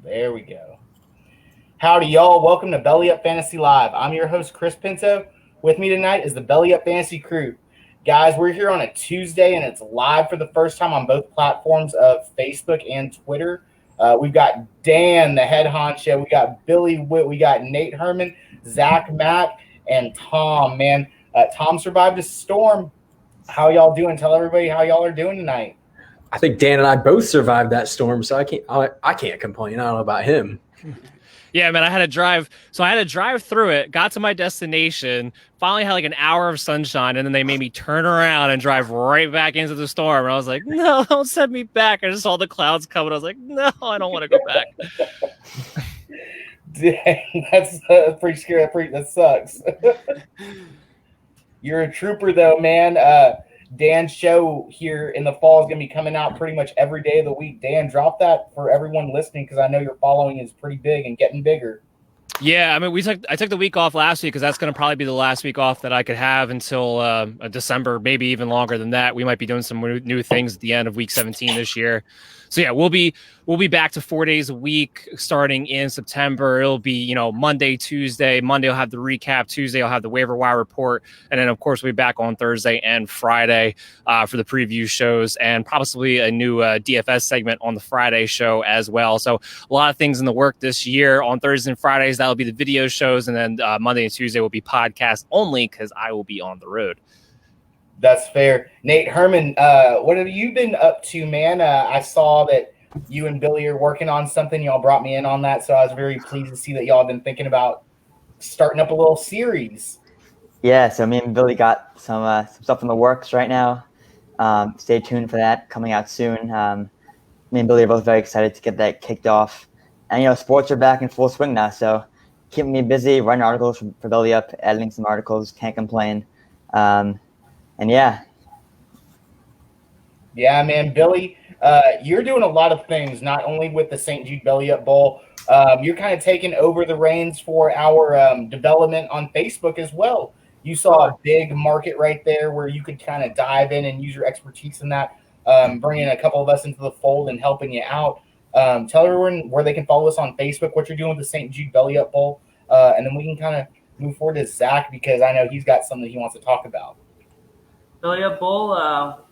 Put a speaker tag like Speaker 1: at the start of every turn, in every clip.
Speaker 1: There we go. Howdy, y'all. Welcome to Belly Up Fantasy Live. I'm your host, Chris Pinto. With me tonight is the Belly Up Fantasy crew. Guys, we're here on a Tuesday, and it's live for the first time on both platforms of Facebook and Twitter. We've got Dan, the head honcho. We got Billy Witt. We got Nate Herman, Zach Mack, and Tom, man. Tom survived a storm. How y'all doing? Tell everybody how y'all are doing tonight.
Speaker 2: I think Dan and I both survived that storm, so I can't complain. I don't know about him.
Speaker 3: Yeah, man, I had to drive. So I had to drive through it, got to my destination, finally had like an hour of sunshine, and then they made me turn around and drive right back into the storm. And I was like, no, don't send me back. I just saw the clouds coming. I was like, no, I don't want to go back.
Speaker 1: Dang, that's pretty scary. That sucks. You're a trooper, though, man. Dan's show here in the fall is going to be coming out pretty much every day of the week. Dan, drop that for everyone listening because I know your following is pretty big and getting bigger.
Speaker 3: Yeah, I mean, I took the week off last week because that's going to probably be the last week off that I could have until December, maybe even longer than that. We might be doing some new things at the end of week 17 this year. So yeah, we'll be back to 4 days a week starting in September. It'll be, Monday, Tuesday. Monday I'll have the recap. Tuesday I'll have the waiver wire report. And then of course we'll be back on Thursday and Friday for the preview shows and possibly a new DFS segment on the Friday show as well. So a lot of things in the work this year. On Thursdays and Fridays, that'll be the video shows. And then Monday and Tuesday will be podcast only because I will be on the road.
Speaker 1: That's fair. Nate Herman, what have you been up to, man? I saw that you and Billy are working on something. Y'all brought me in on that, so I was very pleased to see that y'all have been thinking about starting up a little series.
Speaker 4: Yeah, so me and Billy got some stuff in the works right now. Stay tuned for that, coming out soon. Me and Billy are both very excited to get that kicked off. And, sports are back in full swing now, so keeping me busy, writing articles for Belly Up, editing some articles, can't complain. And yeah,
Speaker 1: man, Billy, you're doing a lot of things, not only with the St. Jude Belly Up Bowl. You're kind of taking over the reins for our development on Facebook as well. You saw a big market right there where you could kind of dive in and use your expertise in that, bringing a couple of us into the fold and helping you out. Tell everyone where they can follow us on Facebook, what you're doing with the St. Jude Belly Up Bowl, and then we can kind of move forward to Zach because I know he's got something he wants to talk about.
Speaker 5: Belly Up Bowl,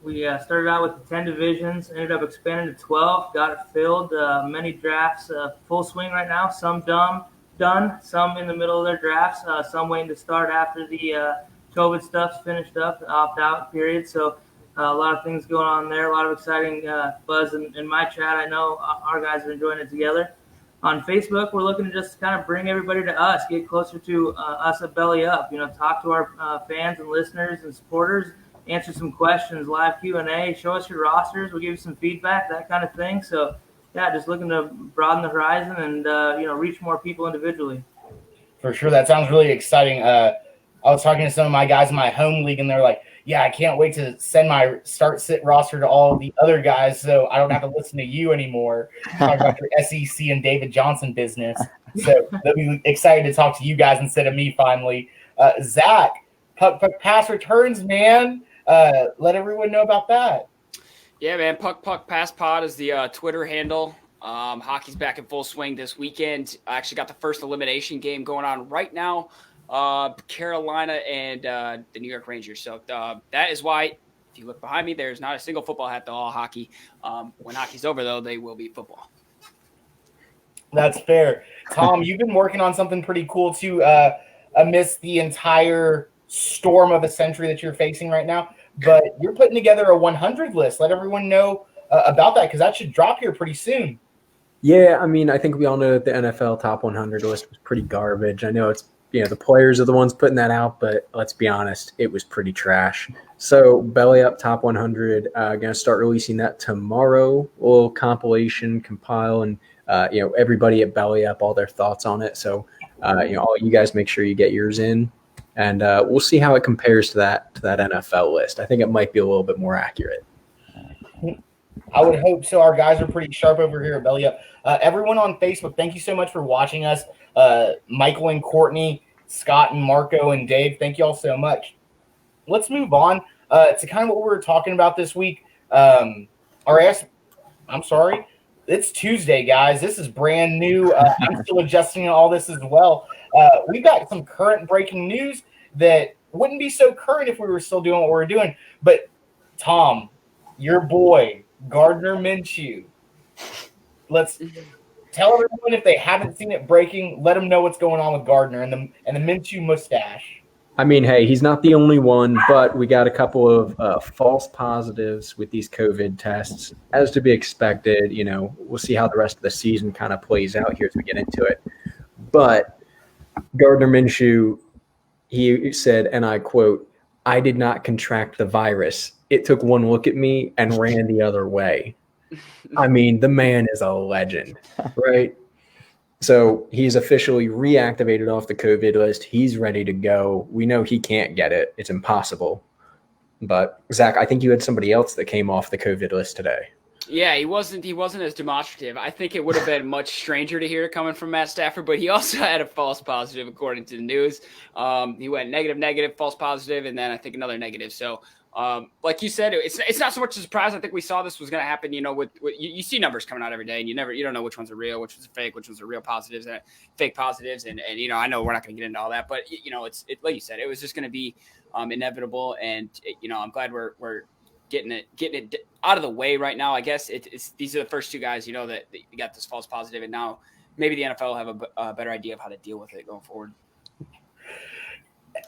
Speaker 5: we started out with 10 divisions, ended up expanding to 12, got it filled. Many drafts, full swing right now. Some done, some in the middle of their drafts, some waiting to start after the COVID stuff's finished up, the opt-out period. So a lot of things going on there, a lot of exciting buzz in my chat. I know our guys are enjoying it together. On Facebook, we're looking to just kind of bring everybody to us, get closer to us at Belly Up, talk to our fans and listeners and supporters, answer some questions, live Q&A, show us your rosters. We'll give you some feedback, that kind of thing. So, yeah, just looking to broaden the horizon and, reach more people individually.
Speaker 1: For sure. That sounds really exciting. I was talking to some of my guys in my home league, and they're like, yeah, I can't wait to send my start-sit roster to all the other guys so I don't have to listen to you anymore. Talk about your SEC and David Johnson business. So they'll be excited to talk to you guys instead of me finally. Zach, Puck Pass returns, man. Let everyone know about that.
Speaker 6: Yeah, man. Puck Pass Pod is the Twitter handle. Hockey's back in full swing this weekend. I actually got the first elimination game going on right now. Carolina and the New York Rangers. So that is why, if you look behind me, there's not a single football hat to all hockey. When hockey's over, though, they will be football.
Speaker 1: That's fair. Tom, you've been working on something pretty cool, too, amidst the entire storm of a century that you're facing right now, but you're putting together a 100 list. Let everyone know about that because that should drop here pretty soon.
Speaker 2: Yeah, I mean, I think we all know that the NFL top 100 list was pretty garbage. I know it's, the players are the ones putting that out, but let's be honest, it was pretty trash. So Belly Up top 100, going to start releasing that tomorrow. A little compilation, compile, and everybody at Belly Up, all their thoughts on it. So all you guys make sure you get yours in. And we'll see how it compares to that NFL list. I think it might be a little bit more accurate.
Speaker 1: I would hope so. Our guys are pretty sharp over here at Belly Up. Everyone on Facebook, thank you so much for watching us. Michael and Courtney, Scott and Marco and Dave, thank you all so much. Let's move on to kind of what we were talking about this week. I'm sorry. It's Tuesday, guys. This is brand new. I'm still adjusting to all this as well. We got some current breaking news that wouldn't be so current if we were still doing what we're doing. But Tom, your boy, Gardner Minshew. Let's tell everyone if they haven't seen it breaking, let them know what's going on with Gardner and the Minshew mustache.
Speaker 2: I mean, hey, he's not the only one, but we got a couple of false positives with these COVID tests, as to be expected. You know, we'll see how the rest of the season kind of plays out here as we get into it. But Gardner Minshew, he said, and I quote, "I did not contract the virus. It took one look at me and ran the other way." I mean, the man is a legend, right? So he's officially reactivated off the COVID list. He's ready to go. We know he can't get it. It's impossible. But Zach, I think you had somebody else that came off the COVID list today.
Speaker 6: Yeah, he wasn't as demonstrative. I think it would have been much stranger to hear coming from Matt Stafford, but he also had a false positive according to the news. He went negative, false positive, and then I think another negative. So like you said, it's not so much a surprise. I think we saw this was going to happen. You know, with you see numbers coming out every day, and you don't know which ones are real, which ones are fake, which ones are real positives and fake positives. And you know, I know we're not going to get into all that, but you know, it's like you said, it was just going to be inevitable. And you know, I'm glad we're getting it out of the way right now. I guess it's these are the first two guys, you know, that got this false positive, and now maybe the NFL will have a better idea of how to deal with it going forward.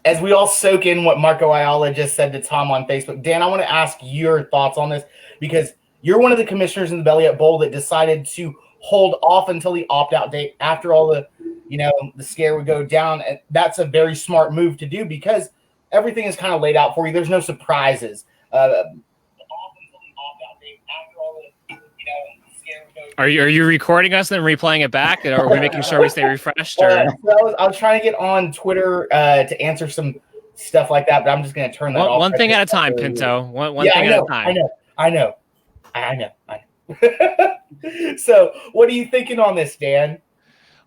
Speaker 1: As we all soak in what Marco Ayala just said to Tom on Facebook, Dan, I want to ask your thoughts on this because you're one of the commissioners in the Belly Up Bowl that decided to hold off until the opt-out date after all the, you know, the scare would go down. And that's a very smart move to do because everything is kind of laid out for you. There's no surprises.
Speaker 3: Are you recording us and then replaying it back, or are we making sure we stay refreshed? Or?
Speaker 1: So I was trying to get on Twitter to answer some stuff like that, but I'm just going to turn that off.
Speaker 3: One thing at a time, Pinto. One thing at a time.
Speaker 1: I know. So what are you thinking on this, Dan?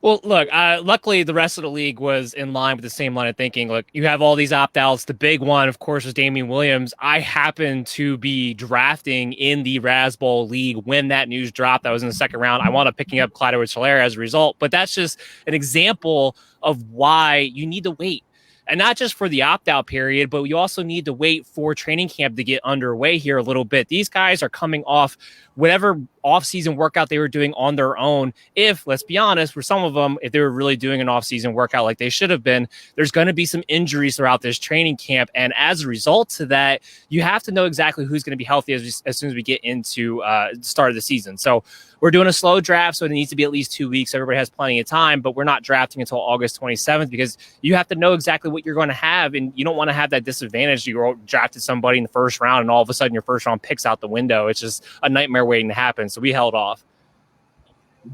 Speaker 3: Well, look, luckily the rest of the league was in line with the same line of thinking. Look, you have all these opt-outs. The big one, of course, was Damien Williams. I happened to be drafting in the Razz Bowl league when that news dropped. I was in the second round. I wound up picking up Clyde Edwards-Helaire as a result. But that's just an example of why you need to wait. And not just for the opt-out period, but you also need to wait for training camp to get underway here a little bit. These guys are coming off whatever off-season workout they were doing on their own. If, let's be honest, for some of them, if they were really doing an off-season workout like they should have been, there's going to be some injuries throughout this training camp. And as a result to that, you have to know exactly who's going to be healthy as soon as we get into the start of the season. So we're doing a slow draft, so it needs to be at least 2 weeks. Everybody has plenty of time, but we're not drafting until August 27th because you have to know exactly what you're going to have, and you don't want to have that disadvantage. You drafted somebody in the first round, and all of a sudden your first round pick's out the window. It's just a nightmare waiting to happen, so we held off.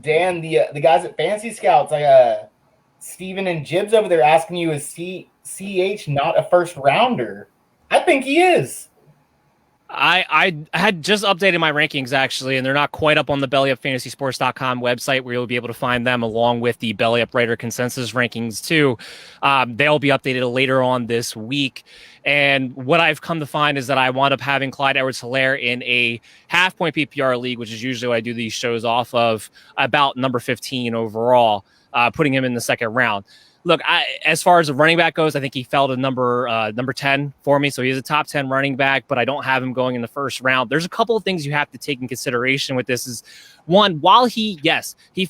Speaker 1: Dan, the guys at Fancy Scouts, like Steven and Jibbs over there asking you, is CH not a first rounder? I think he is.
Speaker 3: I had just updated my rankings, actually, and they're not quite up on the bellyupfantasysports.com website where you'll be able to find them along with the Belly Up Writer consensus rankings, too. They'll be updated later on this week. And what I've come to find is that I wound up having Clyde Edwards-Helaire in a half-point PPR league, which is usually what I do these shows off of, about number 15 overall, putting him in the second round. Look, as far as the running back goes, I think he fell to number 10 for me. So he's a top 10 running back, but I don't have him going in the first round. There's a couple of things you have to take in consideration with this. Is one, while he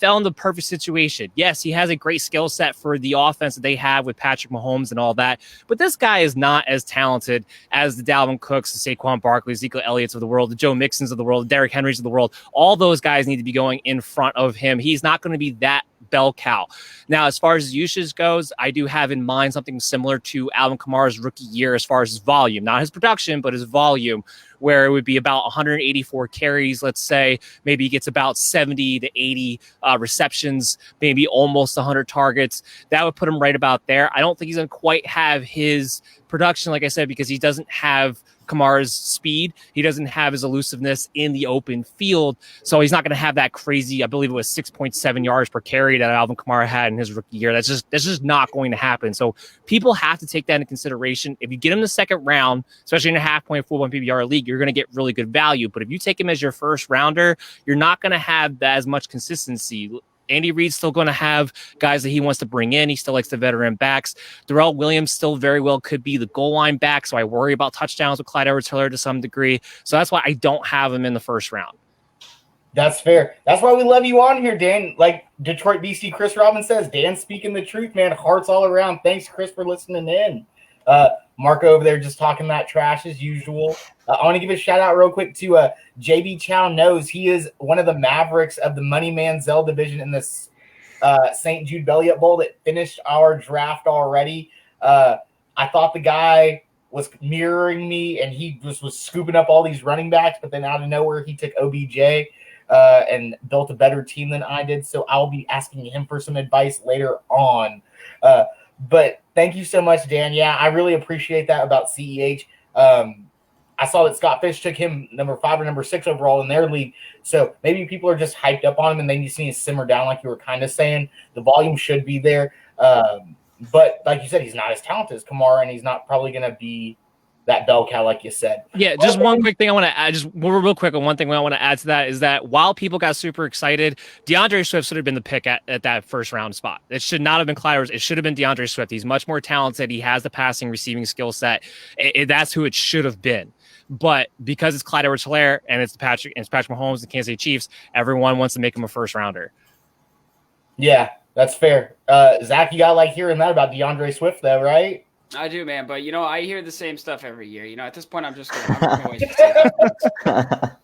Speaker 3: fell in the perfect situation. Yes, he has a great skill set for the offense that they have with Patrick Mahomes and all that. But this guy is not as talented as the Dalvin Cooks, the Saquon Barkley, Ezekiel Elliott's of the world, the Joe Mixons of the world, the Derrick Henrys of the world. All those guys need to be going in front of him. He's not going to be that bell cow. Now, as far as his usage goes, I do have in mind something similar to Alvin Kamara's rookie year as far as his volume, not his production, but his volume, where it would be about 184 carries, let's say. Maybe he gets about 70 to 80 receptions, maybe almost 100 targets. That would put him right about there. I don't think he's going to quite have his production, like I said, because he doesn't have Kamara's speed. He doesn't have his elusiveness in the open field. So he's not going to have that crazy, I believe it was 6.7 yards per carry that Alvin Kamara had in his rookie year. That's just not going to happen. So people have to take that into consideration. If you get him the second round, especially in a half-point full-point PPR league, you're going to get really good value. But if you take him as your first rounder, you're not going to have as much consistency. Andy Reid's still going to have guys that he wants to bring in. He still likes the veteran backs. Darrell Williams still very well could be the goal line back, so I worry about touchdowns with Clyde Edwards-Helaire to some degree. So that's why I don't have him in the first round.
Speaker 1: That's fair. That's why we love you on here, Dan. Like Detroit BC Chris Robbins says, Dan speaking the truth, man. Hearts all around. Thanks, Chris, for listening in. Marco over there just talking that trash as usual. I want to give a shout out real quick to JB Chow knows he is one of the Mavericks of the Money Manziel division in this St. Jude Belliot Bowl that finished our draft already. I thought the guy was mirroring me and he just was scooping up all these running backs, but then out of nowhere he took OBJ and built a better team than I did. So I'll be asking him for some advice later on. But thank you so much, Dan. Yeah, I really appreciate that about CEH. I saw that Scott Fish took him number 5 or number 6 overall in their league. So maybe people are just hyped up on him and they just need to simmer down like you were kind of saying. The volume should be there. But like you said, he's not as talented as Kamara and he's not probably going to be that bell cow like you said.
Speaker 3: Yeah, just one quick thing I want to add, just real quick, and one thing I want to add to that is that while people got super excited, DeAndre Swift should have been the pick at that first round spot. It should not have been Clyde Edwards. It should have been DeAndre Swift. He's much more talented. He has the passing, receiving skill set. That's who it should have been. But because it's Clyde Edwards-Helaire and it's Patrick Mahomes and Kansas City Chiefs, everyone wants to make him a first rounder.
Speaker 1: Yeah, that's fair. Zach, you got like hearing that about DeAndre Swift though, right?
Speaker 6: I do, man. But, I hear the same stuff every year. At this point, I'm just going to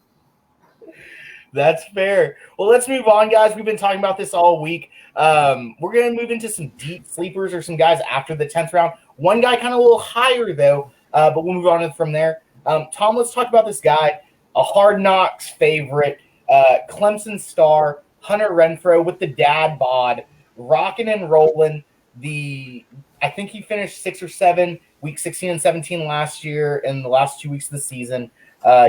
Speaker 1: That's fair. Well, let's move on, guys. We've been talking about this all week. We're going to move into some deep sleepers or some guys after the 10th round. One guy kind of a little higher, though, but we'll move on from there. Tom, let's talk about this guy, a Hard Knocks favorite, Clemson star, Hunter Renfro with the dad bod, rocking and rolling. I think he finished 6 or 7, week 16 and 17 last year in the last 2 weeks of the season.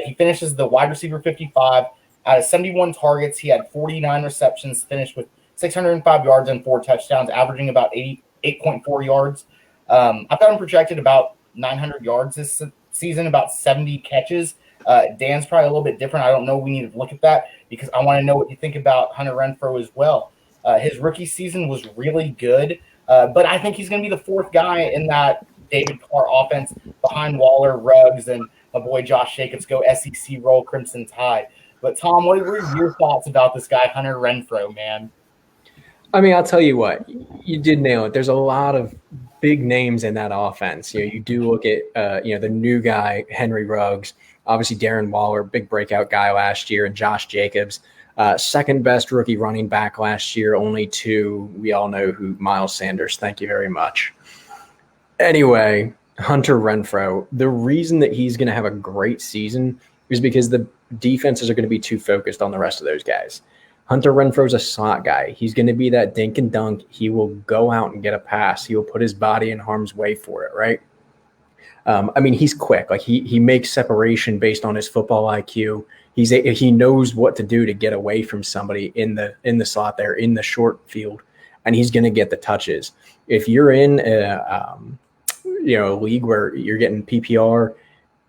Speaker 1: He finishes the wide receiver 55 out of 71 targets. He had 49 receptions, finished with 605 yards and 4 touchdowns, averaging about 8.4 yards. I thought him projected about 900 yards this season, about 70 catches. Dan's probably a little bit different. I don't know. We need to look at that because I want to know what you think about Hunter Renfro as well. His rookie season was really good. But I think he's going to be the 4th guy in that David Carr offense behind Waller, Ruggs, and my boy Josh Jacobs. Go SEC, roll Crimson Tide. But, Tom, what were your thoughts about this guy, Hunter Renfro, man?
Speaker 2: I mean, I'll tell you what. You did nail it. There's a lot of big names in that offense. You do look at, the new guy, Henry Ruggs, obviously Darren Waller, big breakout guy last year, and Josh Jacobs. Second best rookie running back last year, only to, we all know who, Miles Sanders. Thank you very much. Anyway, Hunter Renfro, the reason that he's going to have a great season is because the defenses are going to be too focused on the rest of those guys. Hunter Renfro's a slot guy. He's going to be that dink and dunk. He will go out and get a pass. He will put his body in harm's way for it, right? He's quick. Like he makes separation based on his football IQ. He knows what to do to get away from somebody in the slot there in the short field, and he's going to get the touches. If you're in a league where you're getting PPR,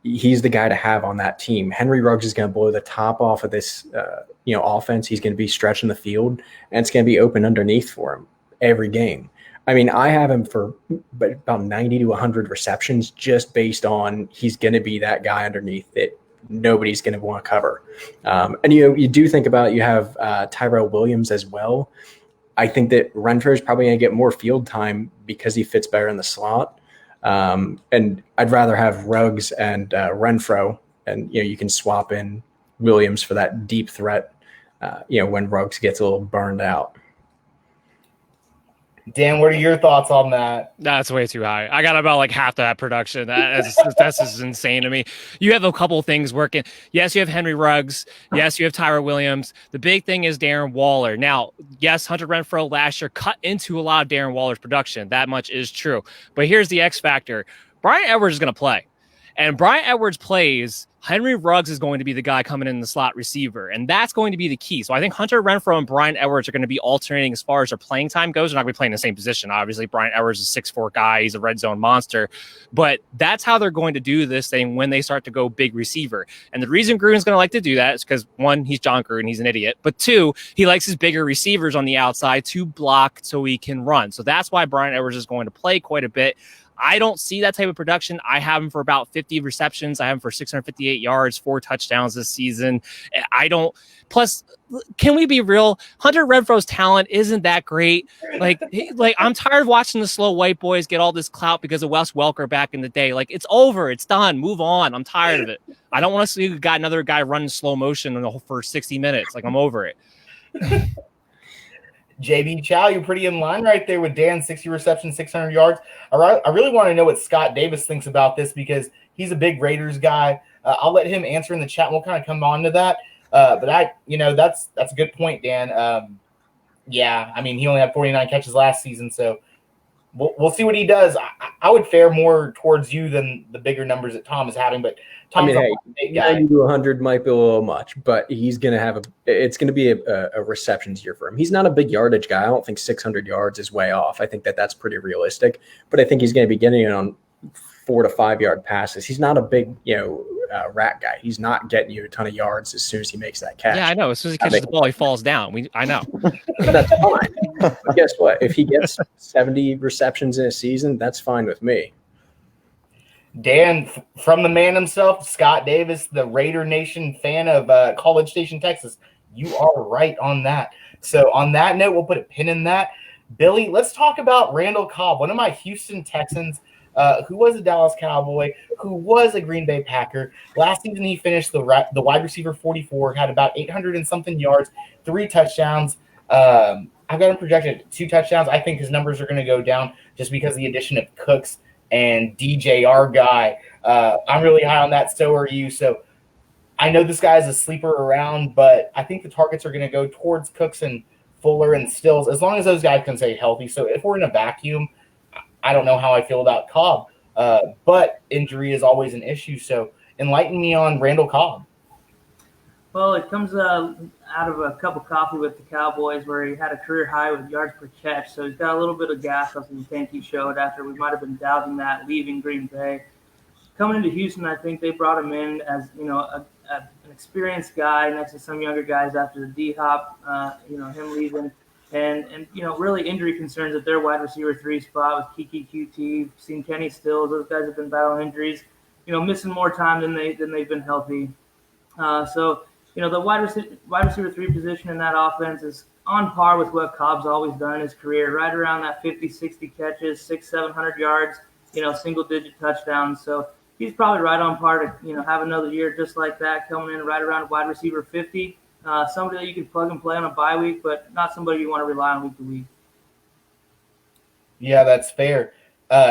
Speaker 2: he's the guy to have on that team. Henry Ruggs is going to blow the top off of this offense. He's going to be stretching the field, and it's going to be open underneath for him every game. I mean, I have him for about 90 to 100 receptions just based on he's going to be that guy underneath that nobody's going to want to cover. And you do think about it, you have Tyrell Williams as well. I think that Renfro is probably going to get more field time because he fits better in the slot. And I'd rather have Ruggs and Renfro, and you can swap in Williams for that deep threat. When Ruggs gets a little burned out.
Speaker 1: Dan, what are your thoughts on that?
Speaker 3: That's way too high. I got about like half that production. That's just insane to me. You have a couple of things working. Yes, you have Henry Ruggs. Yes, you have Tyra Williams. The big thing is Darren Waller. Now, yes, Hunter Renfro last year cut into a lot of Darren Waller's production. That much is true. But here's the X factor. Bryan Edwards is going to play. and Brian Edwards plays, Henry Ruggs is going to be the guy coming in the slot receiver, and that's going to be the key. So I think Hunter Renfro and Brian Edwards are going to be alternating as far as their playing time goes. They're not going to be playing the same position. Obviously, Brian Edwards is a 6'4" guy. He's a red zone monster. But that's how they're going to do this thing when they start to go big receiver. And the reason Gruden's going to like to do that is because, one, he's John Gruden. He's an idiot. But two, he likes his bigger receivers on the outside to block so he can run. So that's why Brian Edwards is going to play quite a bit. I don't see that type of production. I have him for about 50 receptions. I have him for 658 yards, 4 touchdowns this season. Plus, can we be real? Hunter Renfro's talent isn't that great. Like I'm tired of watching the slow white boys get all this clout because of Wes Welker back in the day. Like, it's over. It's done. Move on. I'm tired of it. I don't want to see another guy running slow motion for 60 minutes. Like, I'm over it.
Speaker 1: JB Chow, you're pretty in line right there with Dan, 60 receptions, 600 yards. I really want to know what Scott Davis thinks about this because he's a big Raiders guy. I'll let him answer in the chat. We'll kind of come on to that. But that's a good point, Dan. Yeah, I mean, he only had 49 catches last season, so we'll see what he does. I would fare more towards you than the bigger numbers that Tom is having, but Tom's
Speaker 2: a big guy. 90 to 100 might be a little much, but he's going to it's going to be a receptions year for him. He's not a big yardage guy. I don't think 600 yards is way off. I think that's pretty realistic, but I think he's going to be getting it on 4 to 5 yard passes. He's not a big, rat guy. He's not getting you a ton of yards as soon as he makes that catch.
Speaker 3: Yeah, I know. As soon as he catches the ball, he falls down. I know.
Speaker 2: That's fine. But guess what? If he gets 70 receptions in a season, that's fine with me.
Speaker 1: Dan, from the man himself, Scott Davis, the Raider Nation fan of College Station, Texas, you are right on that. So on that note, we'll put a pin in that. Billy, let's talk about Randall Cobb, one of my Houston Texans, who was a Dallas Cowboy, who was a Green Bay Packer. Last season, he finished the wide receiver 44, had about 800 and something yards, 3 touchdowns. I've got him projected at 2 touchdowns. I think his numbers are going to go down just because of the addition of Cooks and DJ, our guy. I'm really high on that. So are you. So I know this guy is a sleeper around, but I think the targets are going to go towards Cooks and Fuller and Stills, as long as those guys can stay healthy. So if we're in a vacuum, I don't know how I feel about Cobb, but injury is always an issue. So enlighten me on Randall Cobb.
Speaker 5: Well, it comes out of a cup of coffee with the Cowboys where he had a career high with yards per catch. So he's got a little bit of gas up in the tank he showed after we might have been doubting that leaving Green Bay. Coming into Houston, I think they brought him in as, an experienced guy next to some younger guys after the D-Hop, him leaving. And really injury concerns at their wide receiver 3 spot with Kiki QT, seen Kenny Stills. Those guys have been battling injuries, missing more time than they've been healthy. The wide receiver 3 position in that offense is on par with what Cobb's always done in his career, right around that 50, 60 catches, 600-700 yards, single-digit touchdowns. So he's probably right on par to, have another year just like that, coming in right around wide receiver 50. Somebody that you can plug and play on a bye week, but not somebody you want to rely on week to week.
Speaker 1: Yeah, that's fair.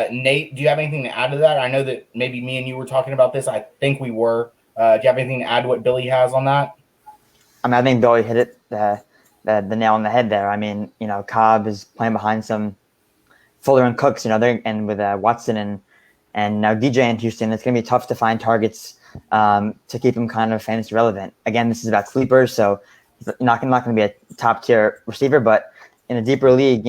Speaker 1: Nate, do you have anything to add to that? I know that maybe me and you were talking about this. I think we were. Do you have anything to add to what Billy has on that?
Speaker 4: I think Billy hit it the nail on the head there. Cobb is playing behind some Fuller and Cooks, and with Watson and now DJ in Houston, it's going to be tough to find targets to keep him kind of fantasy relevant. Again, this is about sleepers, so he's not going to be a top tier receiver, but in a deeper league,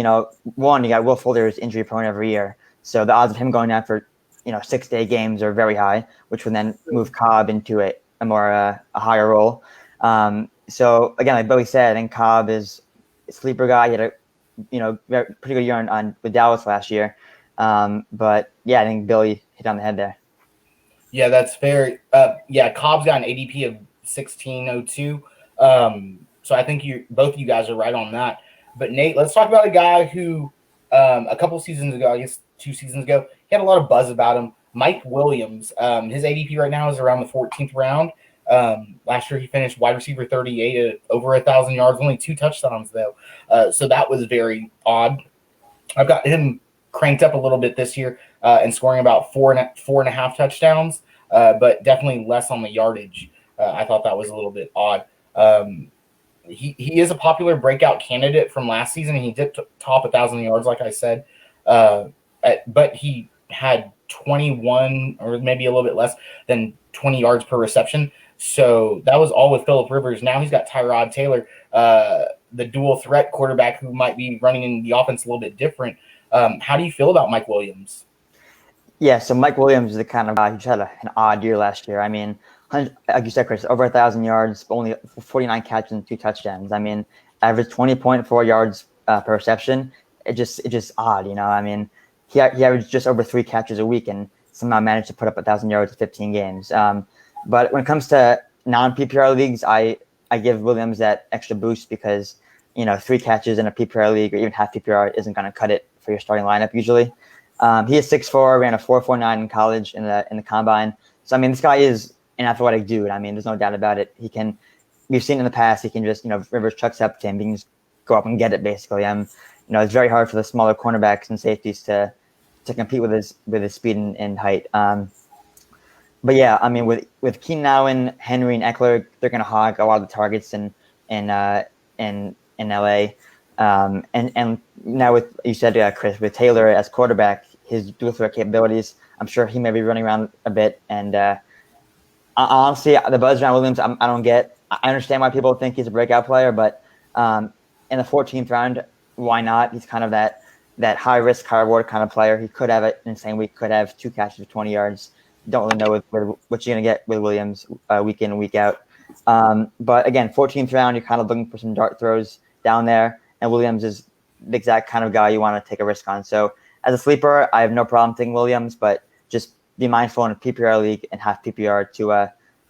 Speaker 4: one, you got Will Fuller is injury prone every year, so the odds of him going down for 6 to 8 games are very high, which would then move Cobb into a more a higher role. So again, like Billy said, I think Cobb is a sleeper guy. He had a pretty good year on with Dallas last year. But yeah, I think Billy hit on the head there.
Speaker 1: Yeah, that's fair. Cobb's got an ADP of 1602. So I think both of you guys are right on that. But Nate, let's talk about a guy who a couple seasons ago, I guess 2 seasons ago, he had a lot of buzz about him. Mike Williams. His ADP right now is around the 14th round. Last year he finished wide receiver 38 at over 1,000 yards, only 2 touchdowns though. So that was very odd. I've got him cranked up a little bit this year and scoring about 4.5 touchdowns, but definitely less on the yardage. I thought that was a little bit odd. He is a popular breakout candidate from last season, and he did top 1,000 yards, like I said. But he had 21 or maybe a little bit less than 20 yards per reception. So that was all with Phillip Rivers. Now he's got Tyrod Taylor, the dual threat quarterback who might be running in the offense a little bit different. How do you feel about Mike Williams?
Speaker 4: Yeah, so Mike Williams is the kind of guy who just had an odd year last year. I mean, like you said, Chris, over 1,000 yards, only 49 catches and 2 touchdowns. I mean, averaged 20.4 yards per reception. It's just odd, you know. I mean, he averaged just over 3 catches a week and somehow managed to put up 1,000 yards in 15 games. But when it comes to non-PPR leagues, I give Williams that extra boost because, you know, 3 catches in a PPR league or even half PPR isn't going to cut it for your starting lineup usually. He is 6'4", ran a 4.49 in college in the combine. So I mean, this guy is an athletic dude. I mean, there's no doubt about it. We've seen in the past, he can just, you know, Rivers chucks up to him, he can just go up and get it basically. You know, it's very hard for the smaller cornerbacks and safeties to compete with his speed and height. But yeah, I mean, with Keenan Allen, Henry, and Eckler, they're going to hog a lot of the targets in LA. And now with, you said, Chris, with Taylor as quarterback, his dual threat capabilities, I'm sure he may be running around a bit. And honestly, the buzz around Williams, I don't get. I understand why people think he's a breakout player, but in the 14th round, why not? He's kind of that high risk, high reward kind of player. He could have an insane week, could have 2 catches of 20 yards. Don't really know what you're going to get with Williams week in and week out. But again, 14th round, you're kind of looking for some dart throws down there. And Williams is the exact kind of guy you want to take a risk on. So as a sleeper, I have no problem taking Williams, but just be mindful in a PPR league and half PPR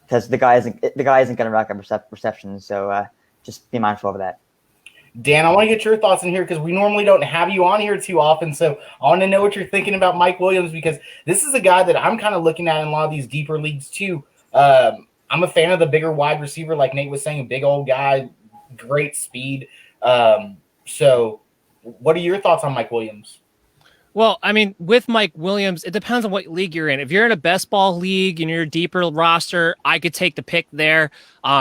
Speaker 4: because the guy isn't going to rack up receptions. So just be mindful of that.
Speaker 1: Dan, I want to get your thoughts in here because we normally don't have you on here too often. So I want to know what you're thinking about Mike Williams because this is a guy that I'm kind of looking at in a lot of these deeper leagues too. I'm a fan of the bigger wide receiver, like Nate was saying, a big old guy, great speed. So what are your thoughts on Mike Williams?
Speaker 3: Well, I mean, with Mike Williams, it depends on what league you're in. If you're in a best ball league and you're a deeper roster, I could take the pick there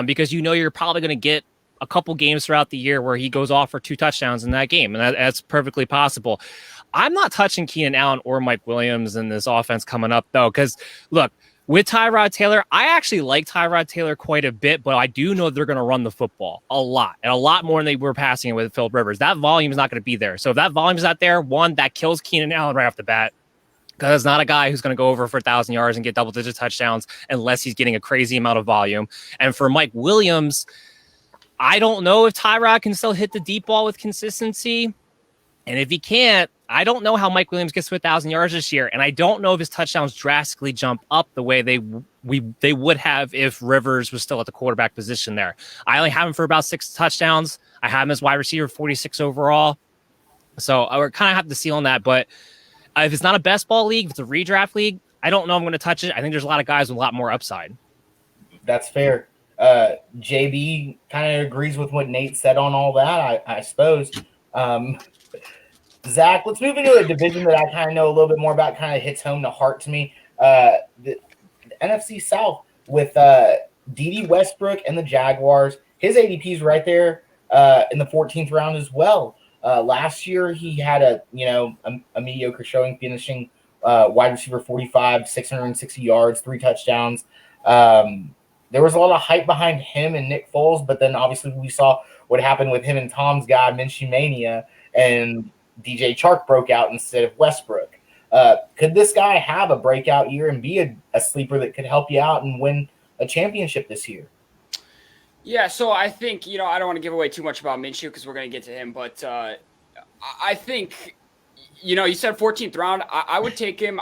Speaker 3: because you know you're probably going to get a couple games throughout the year where he goes off for 2 touchdowns in that game, and that's perfectly possible. I'm not touching Keenan Allen or Mike Williams in this offense coming up, though, because, look, with Tyrod Taylor, I actually like Tyrod Taylor quite a bit, but I do know they're going to run the football a lot, and a lot more than they were passing it with Phillip Rivers. That volume is not going to be there. So if that volume is not there, one, that kills Keenan Allen right off the bat, because it's not a guy who's going to go over for 1,000 yards and get double-digit touchdowns unless he's getting a crazy amount of volume. And for Mike Williams, I don't know if Tyrod can still hit the deep ball with consistency. And if he can't, I don't know how Mike Williams gets to 1,000 yards this year. And I don't know if his touchdowns drastically jump up the way they would have if Rivers was still at the quarterback position there. I only have him for about 6 touchdowns. I have him as wide receiver, 46 overall. So I would kind of have to seal on that. But if it's not a best ball league, if it's a redraft league, I don't know if I'm going to touch it. I think there's a lot of guys with a lot more upside.
Speaker 1: That's fair. JB kind of agrees with what Nate said on all that, I suppose. Zach, let's move into a division that I kind of know a little bit more about, kind of hits home to heart to me. The NFC South with D.D. Westbrook and the Jaguars. His ADP is right there in the 14th round as well. Last year, he had a mediocre showing, finishing wide receiver 45, 660 yards, 3 touchdowns. There was a lot of hype behind him and Nick Foles, but then obviously we saw what happened with him and Tom's guy, Minshew Mania, and DJ Chark broke out instead of Westbrook. Could this guy have a breakout year and be a sleeper that could help you out and win a championship this year?
Speaker 6: Yeah, so I think, I don't want to give away too much about Minshew because we're going to get to him, but I think, you said 14th round. I would take him.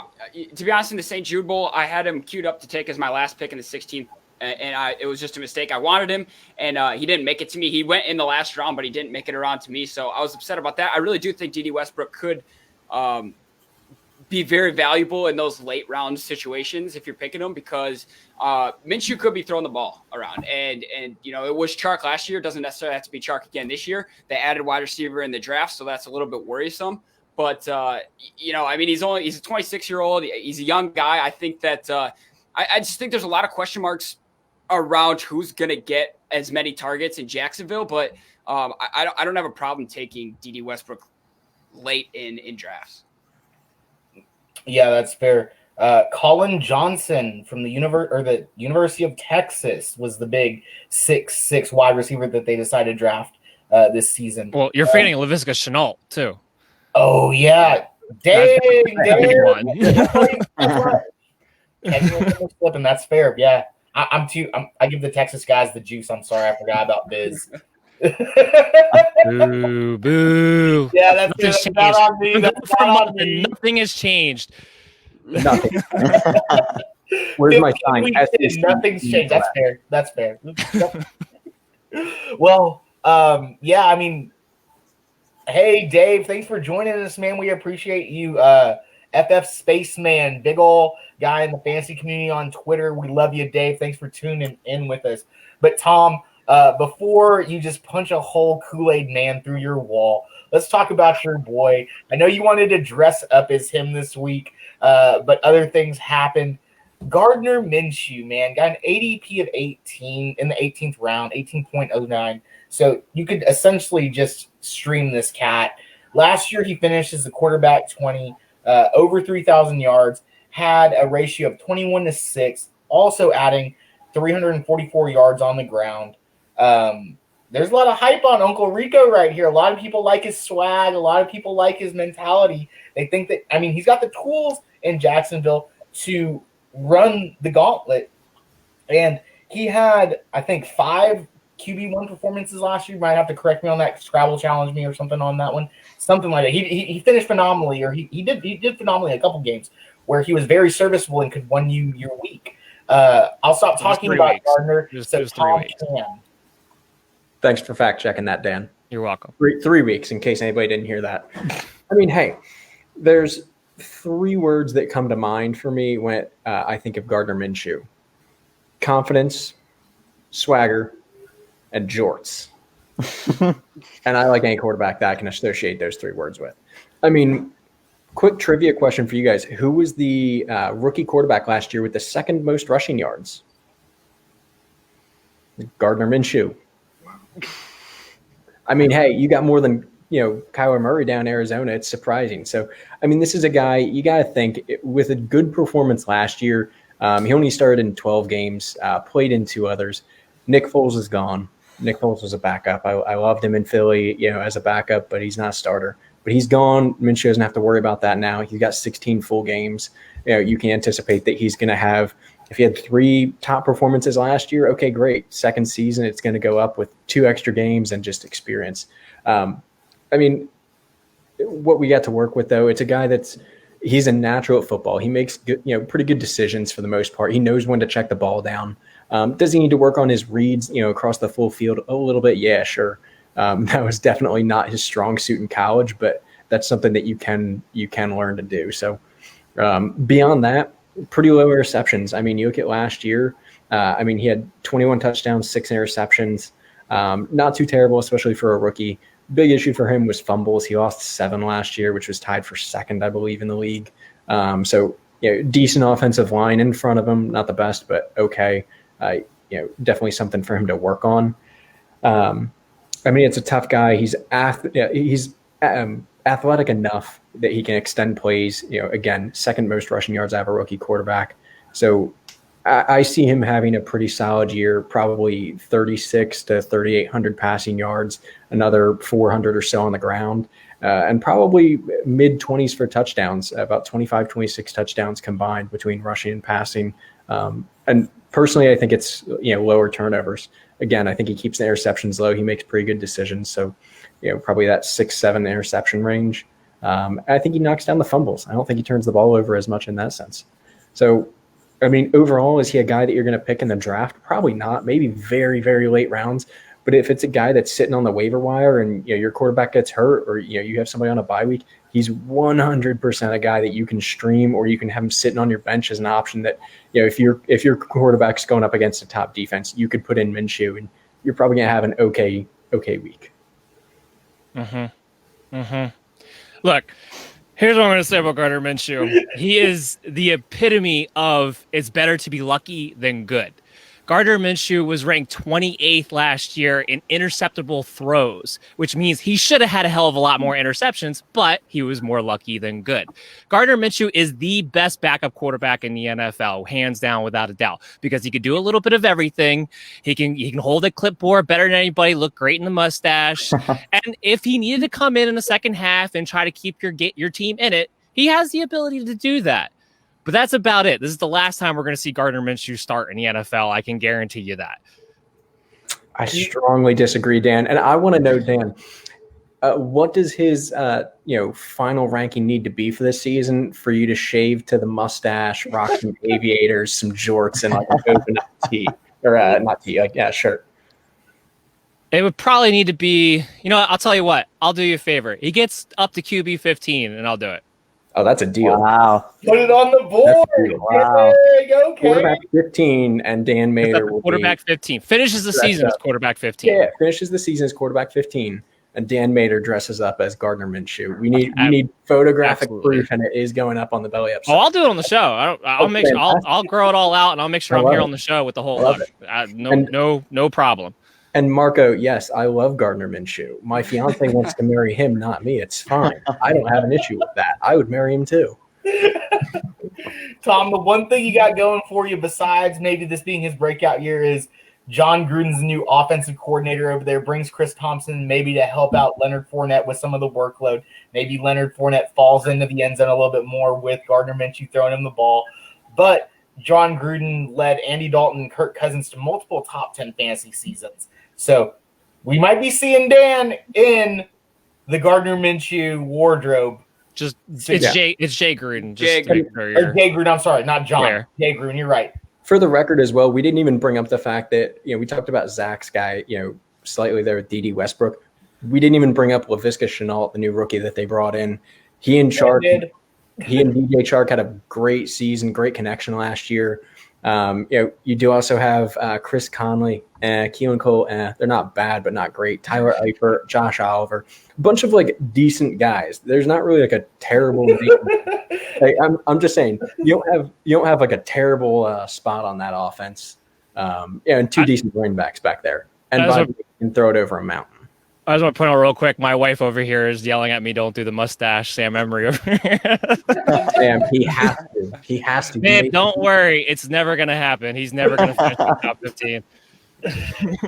Speaker 6: To be honest, in the St. Jude Bowl, I had him queued up to take as my last pick in the 16th. And it was just a mistake. I wanted him, and he didn't make it to me. He went in the last round, but he didn't make it around to me. So I was upset about that. I really do think D.D. Westbrook could be very valuable in those late round situations if you're picking him because Minshew could be throwing the ball around. And it was Chark last year. It doesn't necessarily have to be Chark again this year. They added wide receiver in the draft, so that's a little bit worrisome. But, he's a 26-year-old. He's a young guy. I think that I just think there's a lot of question marks around who's going to get as many targets in Jacksonville, but I don't have a problem taking D.D. Westbrook late in drafts.
Speaker 1: Yeah, that's fair. Colin Johnson from the University of Texas was the big 6'6" wide receiver that they decided to draft this season.
Speaker 3: Well, you're fading LaVisca Chenault too.
Speaker 1: Oh yeah, dang, and that's fair. Yeah, I give the Texas guys the juice. I'm sorry, I forgot about Biz.
Speaker 3: Boo, boo.
Speaker 1: Yeah, that's not on me. That's not on me.
Speaker 3: Nothing has changed.
Speaker 2: Nothing. Where's my sign?
Speaker 1: Nothing's changed. That's fair. Well, yeah, I mean, hey, Dave, thanks for joining us, man. We appreciate you. FF Spaceman, big ol' guy in the fantasy community on Twitter. We love you, Dave. Thanks for tuning in with us. But, Tom, before you just punch a whole Kool-Aid man through your wall, let's talk about your boy. I know you wanted to dress up as him this week, but other things happened. Gardner Minshew, man, got an ADP of 18 in the 18th round, 18.09. So you could essentially just stream this cat. Last year, he finished as the quarterback 20, over 3,000 yards, had a ratio of 21-6, also adding 344 yards on the ground. There's a lot of hype on Uncle Rico right here. A lot of people like his swag. A lot of people like his mentality. They think that, I mean, he's got the tools in Jacksonville to run the gauntlet. And he had, I think, 5 QB1 performances last year. You might have to correct me on that. Scrabble challenge me or something on that one. Something like that. He finished phenomenally, or he did phenomenally in a couple games where he was very serviceable and could win you your week. I'll stop talking about Gardner. So Tom can.
Speaker 2: Thanks for fact checking that, Dan.
Speaker 3: You're welcome.
Speaker 2: 3 weeks, in case anybody didn't hear that. I mean, hey, there's 3 words that come to mind for me when I think of Gardner Minshew: confidence, swagger, and jorts. And I like any quarterback that I can associate those 3 words with. I mean, quick trivia question for you guys. Who was the rookie quarterback last year with the second most rushing yards? Gardner Minshew. I mean, hey, you got more than, Kyler Murray down in Arizona. It's surprising. So, I mean, this is a guy you got to think with a good performance last year. He only started in 12 games, played in 2 others. Nick Foles is gone. Nick Foles was a backup. I loved him in Philly, as a backup, but he's not a starter. But he's gone. Minshew doesn't have to worry about that now. He's got 16 full games. You can anticipate that he's going to have, if he had 3 top performances last year, okay, great. Second season, it's going to go up with 2 extra games and just experience. I mean, what we got to work with, though, it's a guy he's a natural at football. He makes good, pretty good decisions for the most part. He knows when to check the ball down. Does he need to work on his reads, across the full field a little bit? Yeah, sure. That was definitely not his strong suit in college, but that's something that you can learn to do. So beyond that, pretty low interceptions. I mean, you look at last year. He had 21 touchdowns, 6 interceptions. Not too terrible, especially for a rookie. Big issue for him was fumbles. He lost 7 last year, which was tied for second, I believe, in the league. So decent offensive line in front of him. Not the best, but okay. Definitely something for him to work on. It's a tough guy. He's athletic enough that he can extend plays. Again, second most rushing yards out of a rookie quarterback. So I see him having a pretty solid year, probably 3,600 to 3,800 passing yards, another 400 or so on the ground, and probably mid-20s for touchdowns, about 25, 26 touchdowns combined between rushing and passing. And personally, I think it's lower turnovers. Again, I think he keeps the interceptions low. He makes pretty good decisions. So, probably that 6-7 interception range. I think he knocks down the fumbles. I don't think he turns the ball over as much in that sense. So, overall, is he a guy that you're going to pick in the draft? Probably not. Maybe very, very late rounds. But if it's a guy that's sitting on the waiver wire and your quarterback gets hurt, or you have somebody on a bye week, he's 100% a guy that you can stream, or you can have him sitting on your bench as an option that if your quarterback's going up against a top defense, you could put in Minshew and you're probably going to have an okay week.
Speaker 3: Look, here's what I'm going to say about Gardner Minshew. He is the epitome of it's better to be lucky than good. Gardner Minshew was ranked 28th last year in interceptable throws, which means he should have had a hell of a lot more interceptions, but he was more lucky than good. Gardner Minshew is the best backup quarterback in the NFL, hands down, without a doubt, because he could do a little bit of everything. He can hold a clipboard better than anybody, look great in the mustache. And if he needed to come in the second half and try to keep your team in it, he has the ability to do that. But that's about it. This is the last time we're going to see Gardner Minshew start in the NFL. I can guarantee you that.
Speaker 2: I strongly disagree, Dan. And I want to know, Dan, what does his final ranking need to be for this season for you to shave to the mustache, rock some aviators, some jorts, and like a coconut tee or not tee, shirt?
Speaker 3: It would probably need to be. I'll tell you what. I'll do you a favor. He gets up to QB 15, and I'll do it.
Speaker 2: Oh, that's a deal.
Speaker 4: Wow.
Speaker 1: Put it on the board.
Speaker 4: Wow.
Speaker 1: Go,
Speaker 2: quarterback 15, and Dan Mater will
Speaker 3: quarterback 15. Finishes the season as quarterback 15.
Speaker 2: Yeah, finishes the season as quarterback 15, and Dan Mater dresses up as Gardner Minshew. We need photographic proof, and it is going up on the Belly Up.
Speaker 3: Oh, I'll do it on the show. I'll make sure I'll grow it all out, and I'll make sure I'm here on the show with the whole look. No problem.
Speaker 2: And Marco, yes, I love Gardner Minshew. My fiance wants to marry him, not me. It's fine. I don't have an issue with that. I would marry him too.
Speaker 1: Tom, the one thing you got going for you besides maybe this being his breakout year is John Gruden's new offensive coordinator over there, brings Chris Thompson maybe to help out Leonard Fournette with some of the workload. Maybe Leonard Fournette falls into the end zone a little bit more with Gardner Minshew throwing him the ball. But John Gruden led Andy Dalton and Kirk Cousins to multiple top 10 fantasy seasons. So we might be seeing Dan in the Gardner Minshew wardrobe.
Speaker 3: It's Jay Gruden.
Speaker 1: Jay Gruden, I'm sorry, not John. Where? Jay Gruden, you're right.
Speaker 2: For the record as well, we didn't even bring up the fact that, we talked about Zach's guy, slightly there with D.D. Westbrook. We didn't even bring up Laviska Shenault, the new rookie that they brought in. He and DJ Chark had a great season, great connection last year. You do also have Chris Conley and Keelan Cole. They're not bad, but not great. Tyler Eifert, Josh Oliver, a bunch of decent guys. There's not really a terrible. I'm just saying you don't have a terrible spot on that offense. And two decent running backs back there, and you can throw it over a mountain.
Speaker 3: I just want to point out real quick, my wife over here is yelling at me, don't do the mustache, Sam Emery over here.
Speaker 2: Sam, he has to.
Speaker 3: Babe, don't worry. It's never going to happen. He's never going to finish the top 15.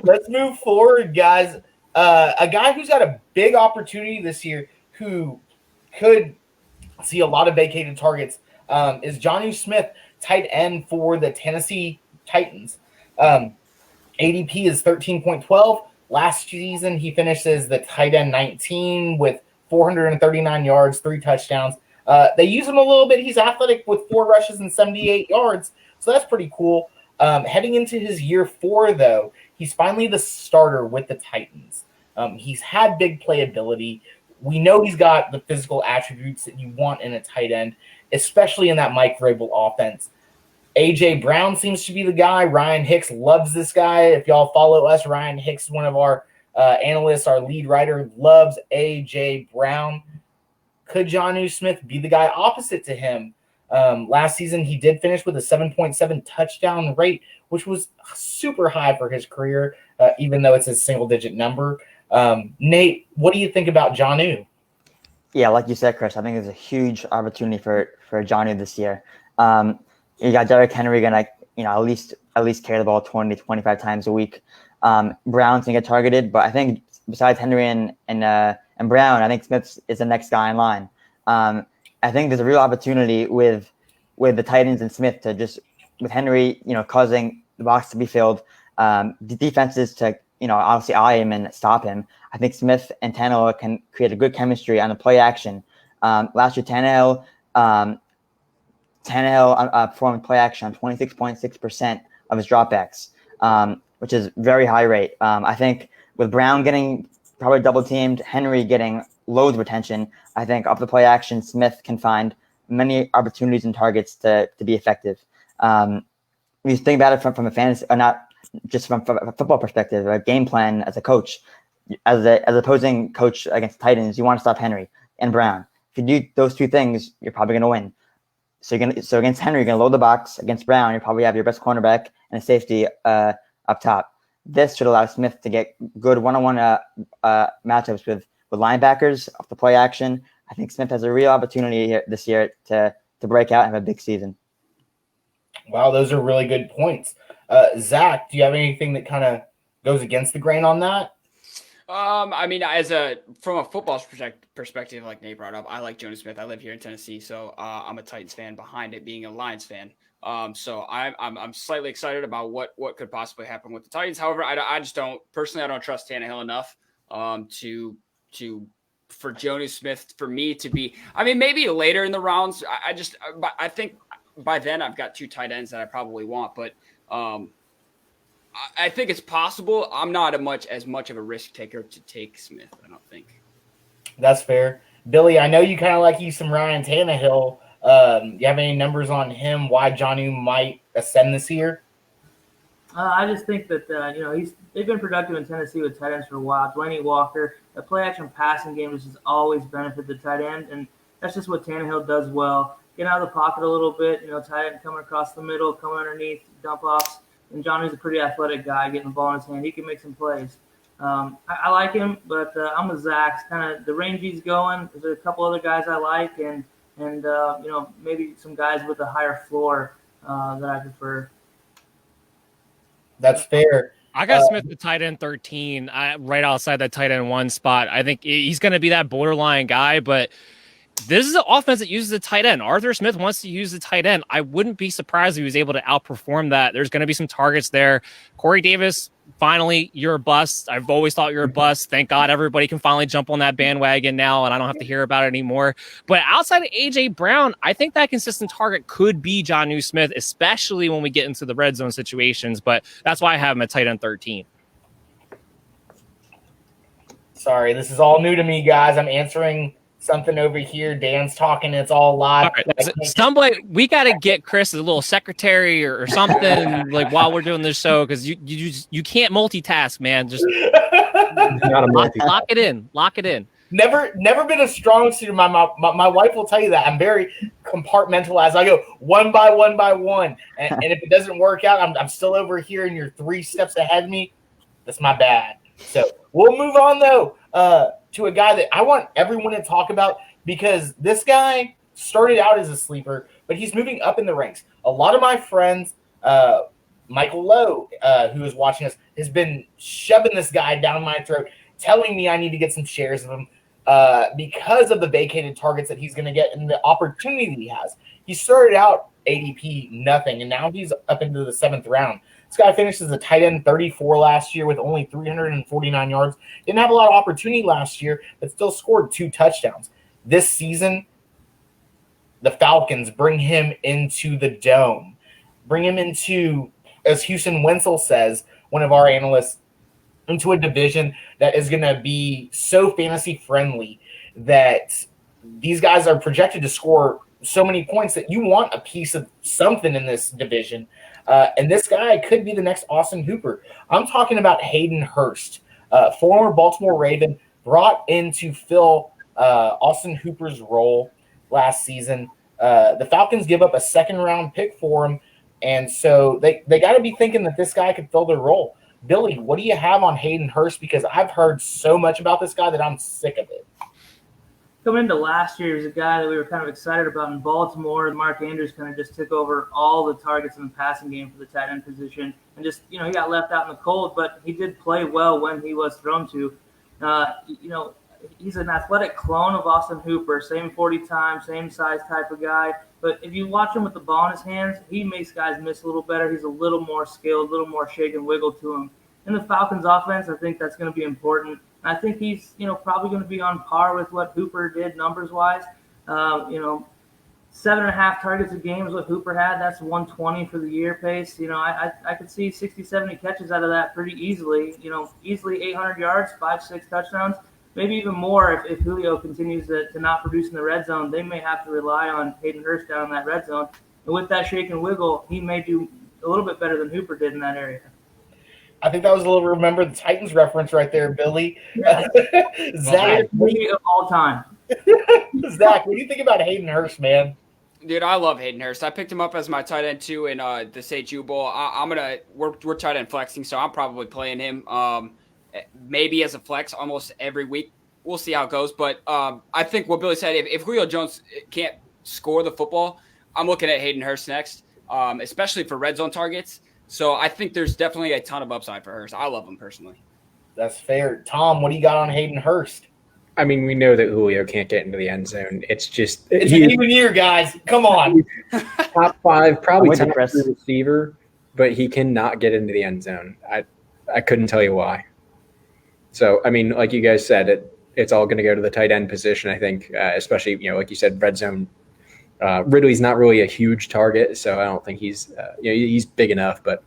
Speaker 1: Let's move forward, guys. A guy who's got a big opportunity this year who could see a lot of vacated targets is Jonnu Smith, tight end for the Tennessee Titans. ADP is 13.12. Last season, he finished as the tight end 19 with 439 yards, 3 touchdowns. They use him a little bit. He's athletic with 4 rushes and 78 yards, so that's pretty cool. Heading into his year 4, though, he's finally the starter with the Titans. He's had big playability. We know he's got the physical attributes that you want in a tight end, especially in that Mike Vrabel offense. A.J. Brown seems to be the guy. Ryan Hicks loves this guy. If y'all follow us, Ryan Hicks, one of our analysts, our lead writer, loves A.J. Brown. Could Jonnu Smith be the guy opposite to him? Last season, he did finish with a 7.7 touchdown rate, which was super high for his career, even though it's a single-digit number. Nate, what do you think about Jonnu?
Speaker 4: Yeah, like you said, Chris, I think there's a huge opportunity for Jonnu this year. You got Derrick Henry gonna, at least carry the ball 20 to 25 times a week. Brown's gonna get targeted, but I think besides Henry and Brown, I think Smith is the next guy in line. I think there's a real opportunity with the Titans and Smith to just, with Henry, causing the box to be filled, the defenses to, obviously eye him and stop him. I think Smith and Tannehill can create a good chemistry on the play action. Last year, Tannehill performed play action on 26.6% of his dropbacks, which is very high rate. I think with Brown getting probably double teamed, Henry getting loads of attention, I think up the play action, Smith can find many opportunities and targets to be effective. When you think about it from a fantasy, or not just from a football perspective, a game plan as a coach, as an opposing coach against the Titans, you want to stop Henry and Brown. If you do those two things, you're probably going to win. So against Henry, you're gonna load the box. Against Brown, you probably have your best cornerback and a safety up top. This should allow Smith to get good one-on-one matchups with linebackers off the play action. I think Smith has a real opportunity here this year to break out and have a big season.
Speaker 1: Wow, those are really good points. Zach, do you have anything that kind of goes against the grain on that?
Speaker 6: I mean, from a football perspective, like Nate brought up, I like Jonas Smith. I live here in Tennessee, so I'm a Titans fan behind it being a Lions fan. So I'm slightly excited about what could possibly happen with the Titans. However, I just don't trust Tannehill enough for Jonas Smith for me to be. I mean, maybe later in the rounds. I think by then I've got 2 tight ends that I probably want, but I think it's possible. I'm not as much of a risk taker to take Smith, I don't think.
Speaker 1: That's fair. Billy, I know you kind of like you some Ryan Tannehill. You have any numbers on him, why Jonnu might ascend this year?
Speaker 5: I just think that, they've been productive in Tennessee with tight ends for a while. Delaney Walker, the play-action passing game has just always benefited the tight end, and that's just what Tannehill does well. Get out of the pocket a little bit, tight end coming across the middle, coming underneath, dump-offs. And Johnny's a pretty athletic guy getting the ball in his hand. He can make some plays. I like him, but I'm with Zach. Kind of the range he's going. There's a couple other guys I like, and maybe some guys with a higher floor that I prefer.
Speaker 1: That's fair.
Speaker 3: I got Smith at tight end 13, right outside that tight end 1 spot. I think he's going to be that borderline guy, but this is an offense that uses a tight end. Arthur Smith wants to use the tight end. I wouldn't be surprised if he was able to outperform that. There's going to be some targets there. Corey Davis, finally, you're a bust. I've always thought you're a bust. Thank God everybody can finally jump on that bandwagon now, and I don't have to hear about it anymore. But outside of A.J. Brown, I think that consistent target could be Jonnu Smith, especially when we get into the red zone situations. But that's why I have him at tight end 13.
Speaker 1: Sorry, this is all new to me, guys. I'm answering something over here. Dan's talking. It's all live.
Speaker 3: All right. We got to get Chris a little secretary or something like while we're doing this show, because you can't multitask, man. Just lock it in. Lock it in.
Speaker 1: Never been a strong suit. My wife will tell you that. I'm very compartmentalized. I go one by one. And if it doesn't work out, I'm still over here and you're 3 steps ahead of me. That's my bad. So we'll move on, though, to a guy that I want everyone to talk about, because this guy started out as a sleeper, but he's moving up in the ranks. A lot of my friends, Michael Lowe, who is watching us, has been shoving this guy down my throat, telling me I need to get some shares of him because of the vacated targets that he's going to get and the opportunity he has. He started out ADP nothing, and now he's up into the 7th round. This guy finished as a tight end 34 last year with only 349 yards. Didn't have a lot of opportunity last year, but still scored 2 touchdowns. This season, the Falcons bring him into the dome. Bring him into, as Houston Wenzel says, one of our analysts, into a division that is going to be so fantasy friendly that these guys are projected to score so many points that you want a piece of something in this division. And this guy could be the next Austin Hooper. I'm talking about Hayden Hurst, former Baltimore Raven, brought in to fill Austin Hooper's role last season. The Falcons give up a 2nd-round pick for him, and so they got to be thinking that this guy could fill their role. Billy, what do you have on Hayden Hurst? Because I've heard so much about this guy that I'm sick of it.
Speaker 5: Coming into last year, he was a guy that we were kind of excited about in Baltimore. Mark Andrews kind of just took over all the targets in the passing game for the tight end position. And just, he got left out in the cold, but he did play well when he was thrown to. He's an athletic clone of Austin Hooper, same 40 time, same size type of guy. But if you watch him with the ball in his hands, he makes guys miss a little better. He's a little more skilled, a little more shake and wiggle to him. In the Falcons offense, I think that's going to be important. I think he's, probably going to be on par with what Hooper did numbers-wise. 7.5 targets a game is what Hooper had. That's 120 for the year pace. I could see 60, 70 catches out of that pretty easily. Easily 800 yards, 5-6 touchdowns, maybe even more if Julio continues to not produce in the red zone. They may have to rely on Hayden Hurst down in that red zone. And with that shake and wiggle, he may do a little bit better than Hooper did in that area.
Speaker 1: I think that was a little Remember the Titans reference right there, Billy.
Speaker 5: Yeah.
Speaker 1: Zach,
Speaker 5: of all time.
Speaker 1: Zach, what do you think about Hayden Hurst, man?
Speaker 6: Dude, I love Hayden Hurst. I picked him up as my tight end too in the St. Jude Bowl. We're tight end flexing, so I'm probably playing him. Maybe as a flex almost every week. We'll see how it goes. But I think what Billy said, if Julio Jones can't score the football, I'm looking at Hayden Hurst next, especially for red zone targets. So I think there's definitely a ton of upside for Hurst. I love him personally.
Speaker 1: That's fair. Tom, what do you got on Hayden Hurst?
Speaker 2: I mean, we know that Julio can't get into the end zone. It's just
Speaker 1: It's an even year, guys. Come on.
Speaker 2: top 5, probably
Speaker 4: with you,
Speaker 2: top
Speaker 4: Chris.
Speaker 2: 3 receiver, but he cannot get into the end zone. I couldn't tell you why. So, I mean, like you guys said, it's all going to go to the tight end position, I think, especially, like you said, red zone. Ridley's not really a huge target, so I don't think he's he's big enough, but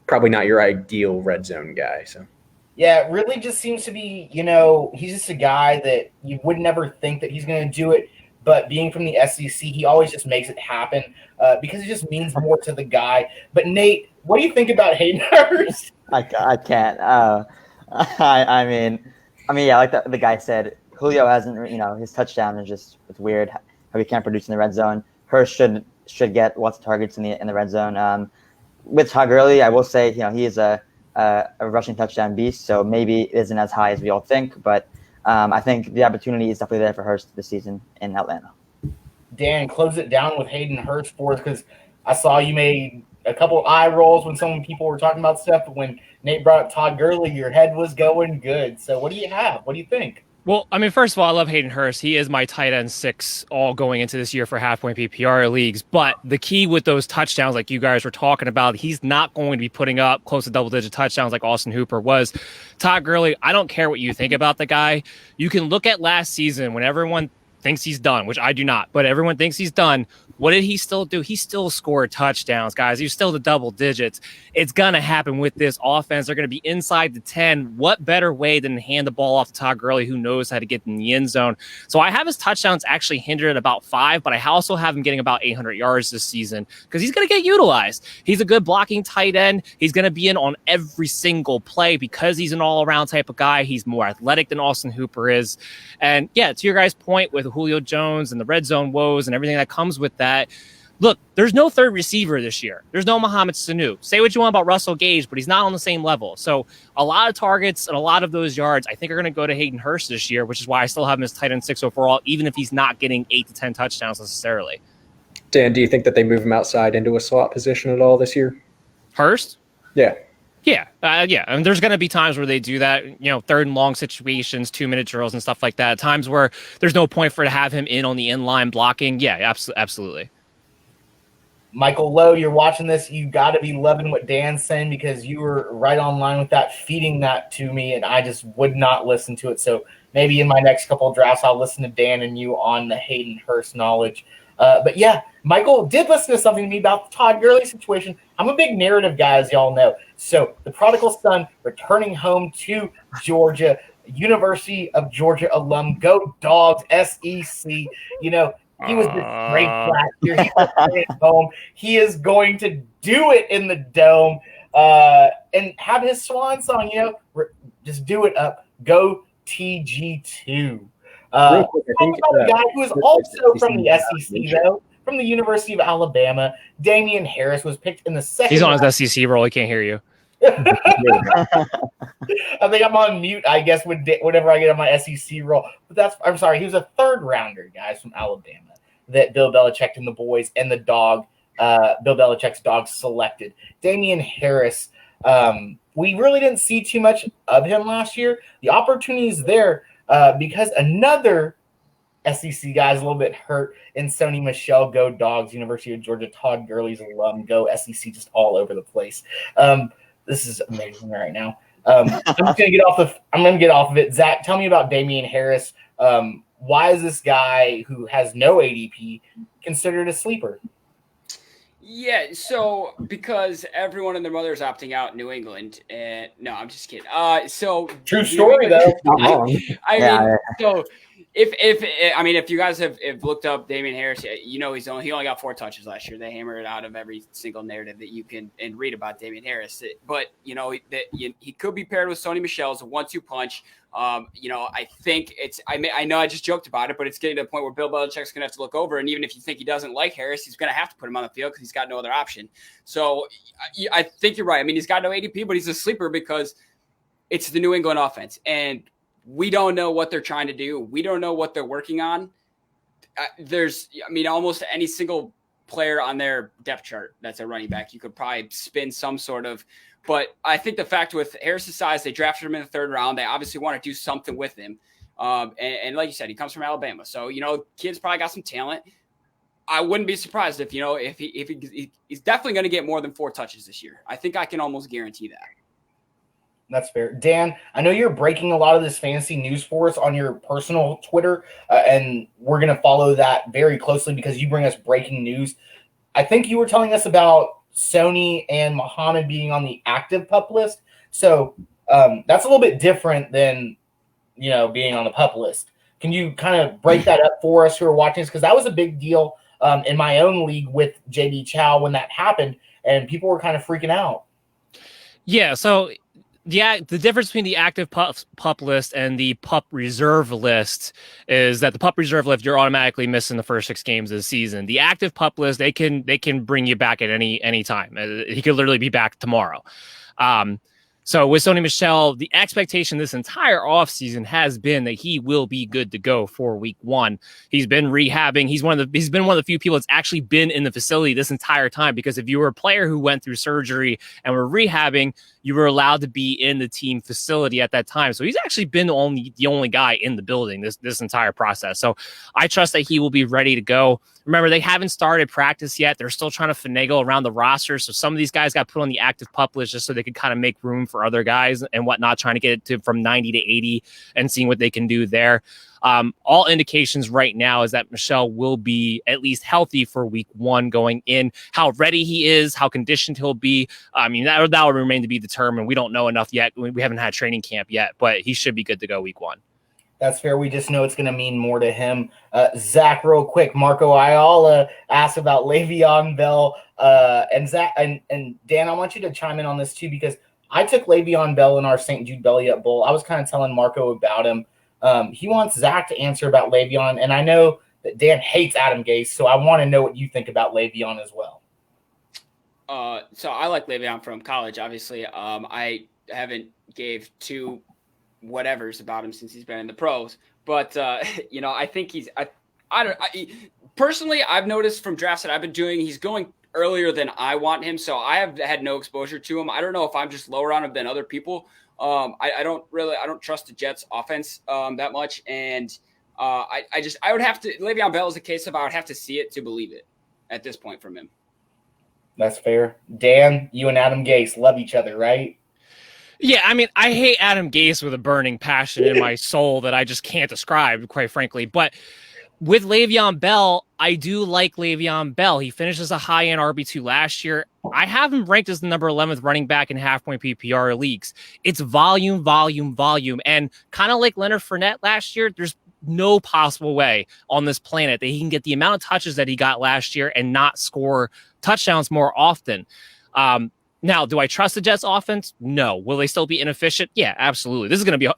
Speaker 2: probably not your ideal red zone guy. So.
Speaker 1: Yeah, Ridley just seems to be, he's just a guy that you would never think that he's going to do it. But being from the SEC, he always just makes it happen because it just means more to the guy. But Nate, what do you think about Hayden Hurst?
Speaker 4: I can't. I mean, yeah, like the guy said, Julio hasn't, his touchdown is just, it's weird how he can't produce in the red zone. Hurst should get lots of targets in the red zone. With Todd Gurley, I will say, he is a rushing touchdown beast, so maybe it isn't as high as we all think, but I think the opportunity is definitely there for Hurst this season in Atlanta.
Speaker 1: Dan, close it down with Hayden Hurst for us, because I saw you made a couple of eye rolls when some people were talking about stuff, but when Nate brought up Todd Gurley, your head was going good. So what do you have? What do you think?
Speaker 3: Well, I mean, first of all, I love Hayden Hurst. He is my tight end 6 all going into this year for half-point PPR leagues. But the key with those touchdowns, like you guys were talking about, he's not going to be putting up close to double-digit touchdowns like Austin Hooper was. Todd Gurley, I don't care what you think about the guy. You can look at last season when everyone thinks he's done, which I do not, but everyone thinks he's done. What did he still do? He still scored touchdowns, guys. He was still the double digits. It's going to happen with this offense. They're going to be inside the 10. What better way than to hand the ball off to Todd Gurley, who knows how to get in the end zone? So I have his touchdowns actually hindered at about 5, but I also have him getting about 800 yards this season because he's going to get utilized. He's a good blocking tight end. He's going to be in on every single play because he's an all-around type of guy. He's more athletic than Austin Hooper is. And yeah, to your guys' point with Julio Jones and the red zone woes and everything that comes with that, look, there's no third receiver this year. There's no Mohamed Sanu. Say what you want about Russell Gage, but he's not on the same level. So a lot of targets and a lot of those yards, I think, are going to go to Hayden Hurst this year, which is why I still have him as tight end 6 overall, even if he's not getting 8 to 10 touchdowns necessarily.
Speaker 2: Dan, do you think that they move him outside into a slot position at all this year?
Speaker 3: Hurst?
Speaker 2: Yeah.
Speaker 3: Yeah. I mean, there's going to be times where they do that, third and long situations, 2-minute drills and stuff like that. Times where there's no point for to have him in on the inline blocking. Yeah, absolutely.
Speaker 1: Michael Lowe, you're watching this. You got to be loving what Dan's saying because you were right on line with that, feeding that to me, and I just would not listen to it. So maybe in my next couple of drafts, I'll listen to Dan and you on the Hayden Hurst knowledge. But yeah, Michael did listen to something to me about the Todd Gurley situation. I'm a big narrative guy, as y'all know. So the prodigal son returning home to Georgia, University of Georgia alum, go Dogs, SEC. He was great last year. He was at home. He is going to do it in the dome and have his swan song. Just do it up. Go TG2.
Speaker 2: Real quick, I think
Speaker 1: about a guy who is also from the SEC, though, from the University of Alabama. Damien Harris was picked in the second.
Speaker 3: He's on his SEC roll. He can't hear you.
Speaker 1: I think I'm on mute, I guess, whenever I get on my SEC roll. But I'm sorry, he was a third rounder, guys, from Alabama that Bill Belichick and the boys and the dog, Bill Belichick's dog selected. Damien Harris, we really didn't see too much of him last year. The opportunity is there because another SEC guy is a little bit hurt in Sony Michelle, go Dogs, University of Georgia, Todd Gurley's alum, go SEC, just all over the place. This is amazing right now. I'm just gonna get off of it. Zach, tell me about Damien Harris. Why is this guy who has no ADP considered a sleeper?
Speaker 6: Yeah, so because everyone and their mother is opting out in New England, and no, I'm just kidding. So
Speaker 1: true story though.
Speaker 6: So if you guys have you up Damien Harris, he only got 4 touches last year. They hammered it out of every single narrative that you can and read about Damien Harris. But he could be paired with Sony Michelle as a 1-2 punch. I think I know I just joked about it, but it's getting to the point where Bill Belichick's going to have to look over. And even if you think he doesn't like Harris, he's going to have to put him on the field because he's got no other option. So I think you're right. I mean, he's got no ADP, but he's a sleeper because it's the New England offense. And we don't know what they're trying to do. We don't know what they're working on. Almost any single player on their depth chart that's a running back, you could probably spin some sort of. But I think the fact with Harris's size, they drafted him in the 3rd round. They obviously want to do something with him. And like you said, he comes from Alabama. So, kid's probably got some talent. I wouldn't be surprised if he's definitely going to get more than 4 touches this year. I think I can almost guarantee that.
Speaker 1: That's fair. Dan, I know you're breaking a lot of this fantasy news for us on your personal Twitter, and we're going to follow that very closely because you bring us breaking news. I think you were telling us about Sony and Muhammad being on the active PUP list. So that's a little bit different than, being on the PUP list. Can you kind of break that up for us who are watching this? Because that was a big deal in my own league with JD Chow when that happened, and people were kind of freaking out.
Speaker 3: Yeah, so the difference between the active PUP list and the PUP reserve list is that the PUP reserve list, you're automatically missing the first 6 games of the season. The active PUP list, they can bring you back at any time. He could literally be back tomorrow. So with Sony Michelle, the expectation this entire offseason has been that he will be good to go for week 1. He's been rehabbing. He's been one of the few people that's actually been in the facility this entire time, because if you were a player who went through surgery and were rehabbing, you were allowed to be in the team facility at that time. So he's actually been the only guy in the building this entire process. So I trust that he will be ready to go. Remember, they haven't started practice yet. They're still trying to finagle around the roster. So some of these guys got put on the active PUP list just so they could kind of make room for other guys and whatnot, trying to get it to from 90 to 80 and seeing what they can do there. All indications right now is that Michelle will be at least healthy for week 1 going in. How ready he is, how conditioned he'll be, that will remain to be determined. We don't know enough yet. We haven't had training camp yet, but he should be good to go week 1.
Speaker 1: That's fair. We just know it's going to mean more to him. Zach, real quick, Marco Ayala asked about Le'Veon Bell. And Zach and Dan, I want you to chime in on this too, because I took Le'Veon Bell in our St. Jude Belly Up Bowl. I was kind of telling Marco about him. He wants Zach to answer about Le'Veon, and I know that Dan hates Adam Gase, so I want to know what you think about Le'Veon as well.
Speaker 6: So I like Le'Veon from college, obviously. I haven't gave 2 whatevers about him since he's been in the pros, but I think personally, I've noticed from drafts that I've been doing, he's going earlier than I want him, so I have had no exposure to him. I don't know if I'm just lower on him than other people. I don't trust the Jets offense that much, and I would have to. Le'Veon Bell is a case of I would have to see it to believe it at this point from him.
Speaker 1: That's fair. Dan, you and Adam Gase love each other, right?
Speaker 3: Yeah, I hate Adam Gase with a burning passion in my soul that I just can't describe, quite frankly. But with Le'Veon Bell, I do like Le'Veon Bell. He finished as a high-end RB2 last year. I have him ranked as the number 11th running back in half-point PPR leagues. It's volume, volume, volume. And kind of like Leonard Fournette last year, there's no possible way on this planet that he can get the amount of touches that he got last year and not score touchdowns more often. Now, do I trust the Jets offense? No. Will they still be inefficient? Yeah, absolutely. This is going to be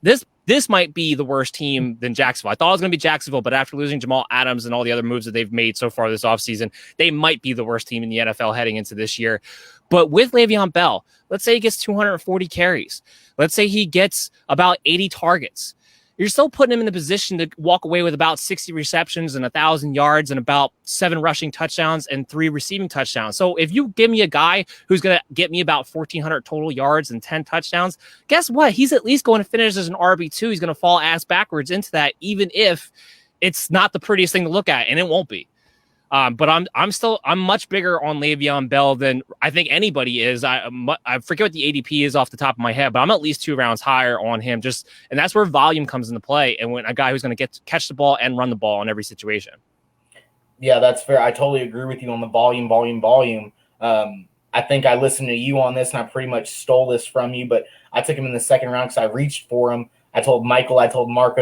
Speaker 3: this might be the worst team than Jacksonville. I thought it was going to be Jacksonville, but after losing Jamal Adams and all the other moves that they've made so far this offseason, they might be the worst team in the NFL heading into this year. But with Le'Veon Bell, let's say he gets 240 carries. Let's say he gets about 80 targets. You're still putting him in a position to walk away with about 60 receptions and 1,000 yards and about 7 rushing touchdowns and 3 receiving touchdowns. So if you give me a guy who's going to get me about 1,400 total yards and 10 touchdowns, guess what? He's at least going to finish as an RB2. He's going to fall ass backwards into that, even if it's not the prettiest thing to look at, and it won't be. But I'm much bigger on Le'Veon Bell than I think anybody is. I forget what the ADP is off the top of my head, but I'm at least 2 rounds higher on him. And that's where volume comes into play. And when a guy who's going to catch the ball and run the ball in every situation.
Speaker 1: Yeah, that's fair. I totally agree with you on the volume. I think I listened to you on this, and I pretty much stole this from you. But I took him in the 2nd round because I reached for him. I told Marco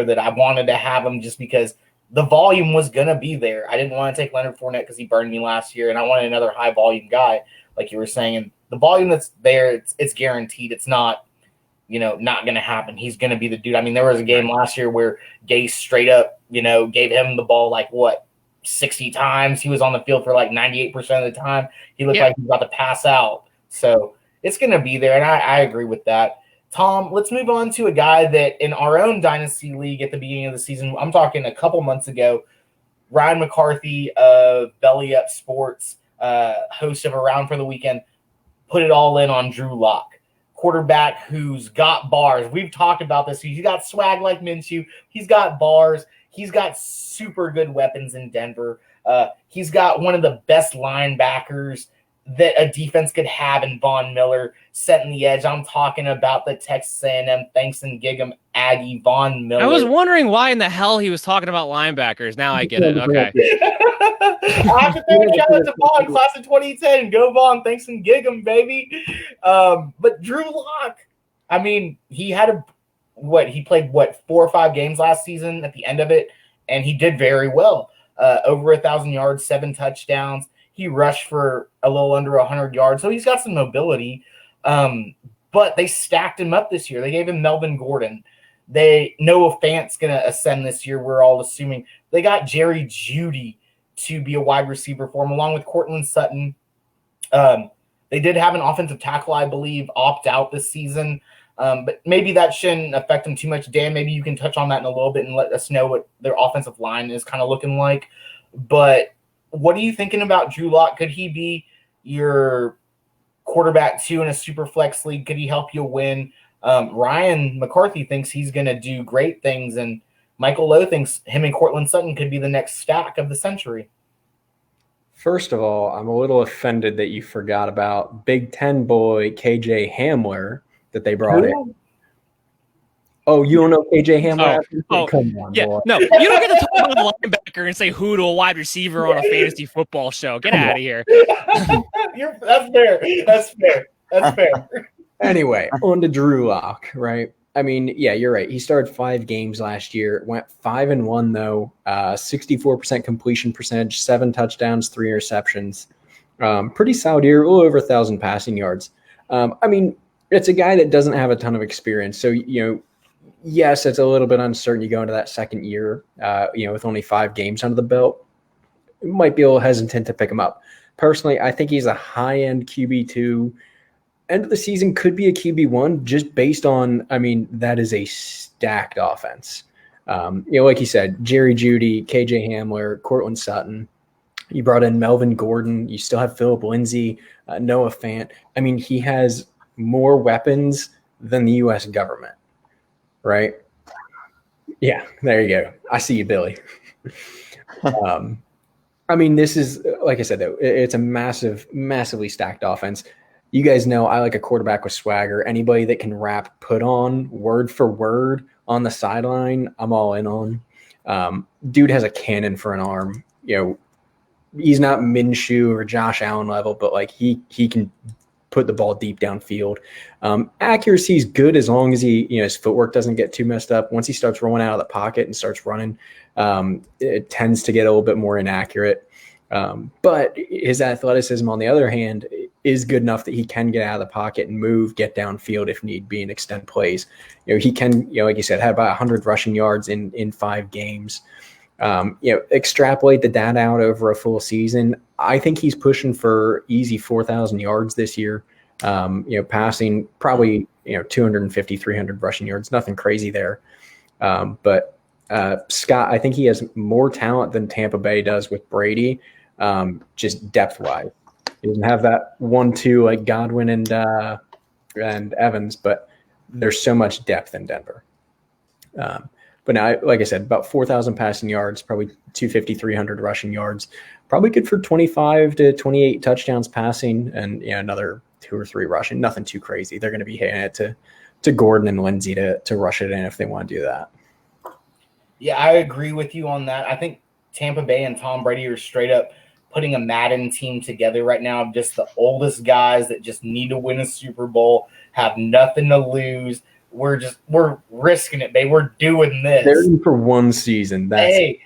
Speaker 1: that I wanted to have him just because the volume was going to be there. I didn't want to take Leonard Fournette because he burned me last year, and I wanted another high-volume guy, like you were saying. And the volume that's there, it's guaranteed. It's not not going to happen. He's going to be the dude. I mean, there was a game last year where Gase straight up, gave him the ball 60 times. He was on the field for 98% of the time. He looked like he was about to pass out. So it's going to be there, and I agree with that. Tom, let's move on to a guy that in our own Dynasty League at the beginning of the season, I'm talking a couple months ago, Ryan McCarthy of Belly Up Sports, host of Around for the Weekend, put it all in on Drew Lock. Quarterback who's got bars. We've talked about this. He's got swag like Minshew. He's got bars. He's got super good weapons in Denver. He's got one of the best linebackers that a defense could have in Von Miller setting the edge. I'm talking about the Texas A&M Thanks and Gig'em Aggie Von Miller.
Speaker 3: I was wondering why in the hell he was talking about linebackers. Now I get it. Okay.
Speaker 1: I have to throw a shout out to Vaughn, class of 2010. Go Vaughn, thanks and Gig'em, baby. But Drew Lock, I mean, he had he played 4 or 5 games last season at the end of it, and he did very well. Over 1,000 yards, 7 touchdowns. He rushed for a little under 100 yards, so he's got some mobility. But they stacked him up this year. They gave him Melvin Gordon. Noah Fant's going to ascend this year, we're all assuming. They got Jerry Jeudy to be a wide receiver for him, along with Cortland Sutton. They did have an offensive tackle, I believe, opt out this season. But maybe that shouldn't affect them too much. Dan, maybe you can touch on that in a little bit and let us know what their offensive line is kind of looking like. But what are you thinking about Drew Lock? Could he be your quarterback 2 in a super flex league? Could he help you win? Ryan McCarthy thinks he's going to do great things, and Michael Lowe thinks him and Cortland Sutton could be the next stack of the century.
Speaker 2: First of all, I'm a little offended that you forgot about Big Ten boy KJ Hamler that they brought in. Oh, you don't know KJ Hamler? Come on, boy.
Speaker 3: No, you don't get to talk about a linebacker and say who to a wide receiver on a fantasy football show. Get out of here.
Speaker 1: That's fair. That's fair.
Speaker 2: Anyway, on to Drew Lock, right? I mean, yeah, you're right. He started 5 games last year, went 5-1 though, 64% completion percentage, 7 touchdowns, 3 interceptions. Pretty solid year, a little over 1,000 passing yards. I mean, it's a guy that doesn't have a ton of experience, so yes, it's a little bit uncertain. You go into that second year, with only 5 games under the belt, it might be a little hesitant to pick him up. Personally, I think he's a high-end QB2. End of the season could be a QB1 just based on, that is a stacked offense. Like you said, Jerry Jeudy, KJ Hamler, Cortland Sutton. You brought in Melvin Gordon. You still have Phillip Lindsay, Noah Fant. He has more weapons than the U.S. government, right? Yeah, there you go. I see you, Billy. This is, like I said, though, it's a massively stacked offense. You guys know I like a quarterback with swagger. Anybody that can rap put on word for word on the sideline, I'm all in on. Dude has a cannon for an arm. He's not Minshew or Josh Allen level, but he can put the ball deep downfield. Accuracy is good as long as his footwork doesn't get too messed up. Once he starts rolling out of the pocket and starts running, it tends to get a little bit more inaccurate. But his athleticism, on the other hand, is good enough that he can get out of the pocket and move, get downfield if need be, and extend plays. He can, like you said, have about 100 rushing yards in 5 games. Extrapolate the data out over a full season. I think he's pushing for easy 4,000 yards this year. Passing probably 250, 300 rushing yards. Nothing crazy there. But Scott, I think he has more talent than Tampa Bay does with Brady, just depth-wise. He doesn't have that 1-2 like Godwin and Evans, but there's so much depth in Denver. But now, like I said, about 4,000 passing yards, probably 250, 300 rushing yards, probably good for 25 to 28 touchdowns passing, and another 2 or 3 rushing. Nothing too crazy. They're going to be hitting it to Gordon and Lindsay to rush it in if they want to do that.
Speaker 1: Yeah, I agree with you on that. I think Tampa Bay and Tom Brady are straight up putting a Madden team together right now of just the oldest guys that just need to win a Super Bowl, have nothing to lose. We're risking it, babe. We're doing this.
Speaker 2: They're in for one season.
Speaker 1: That's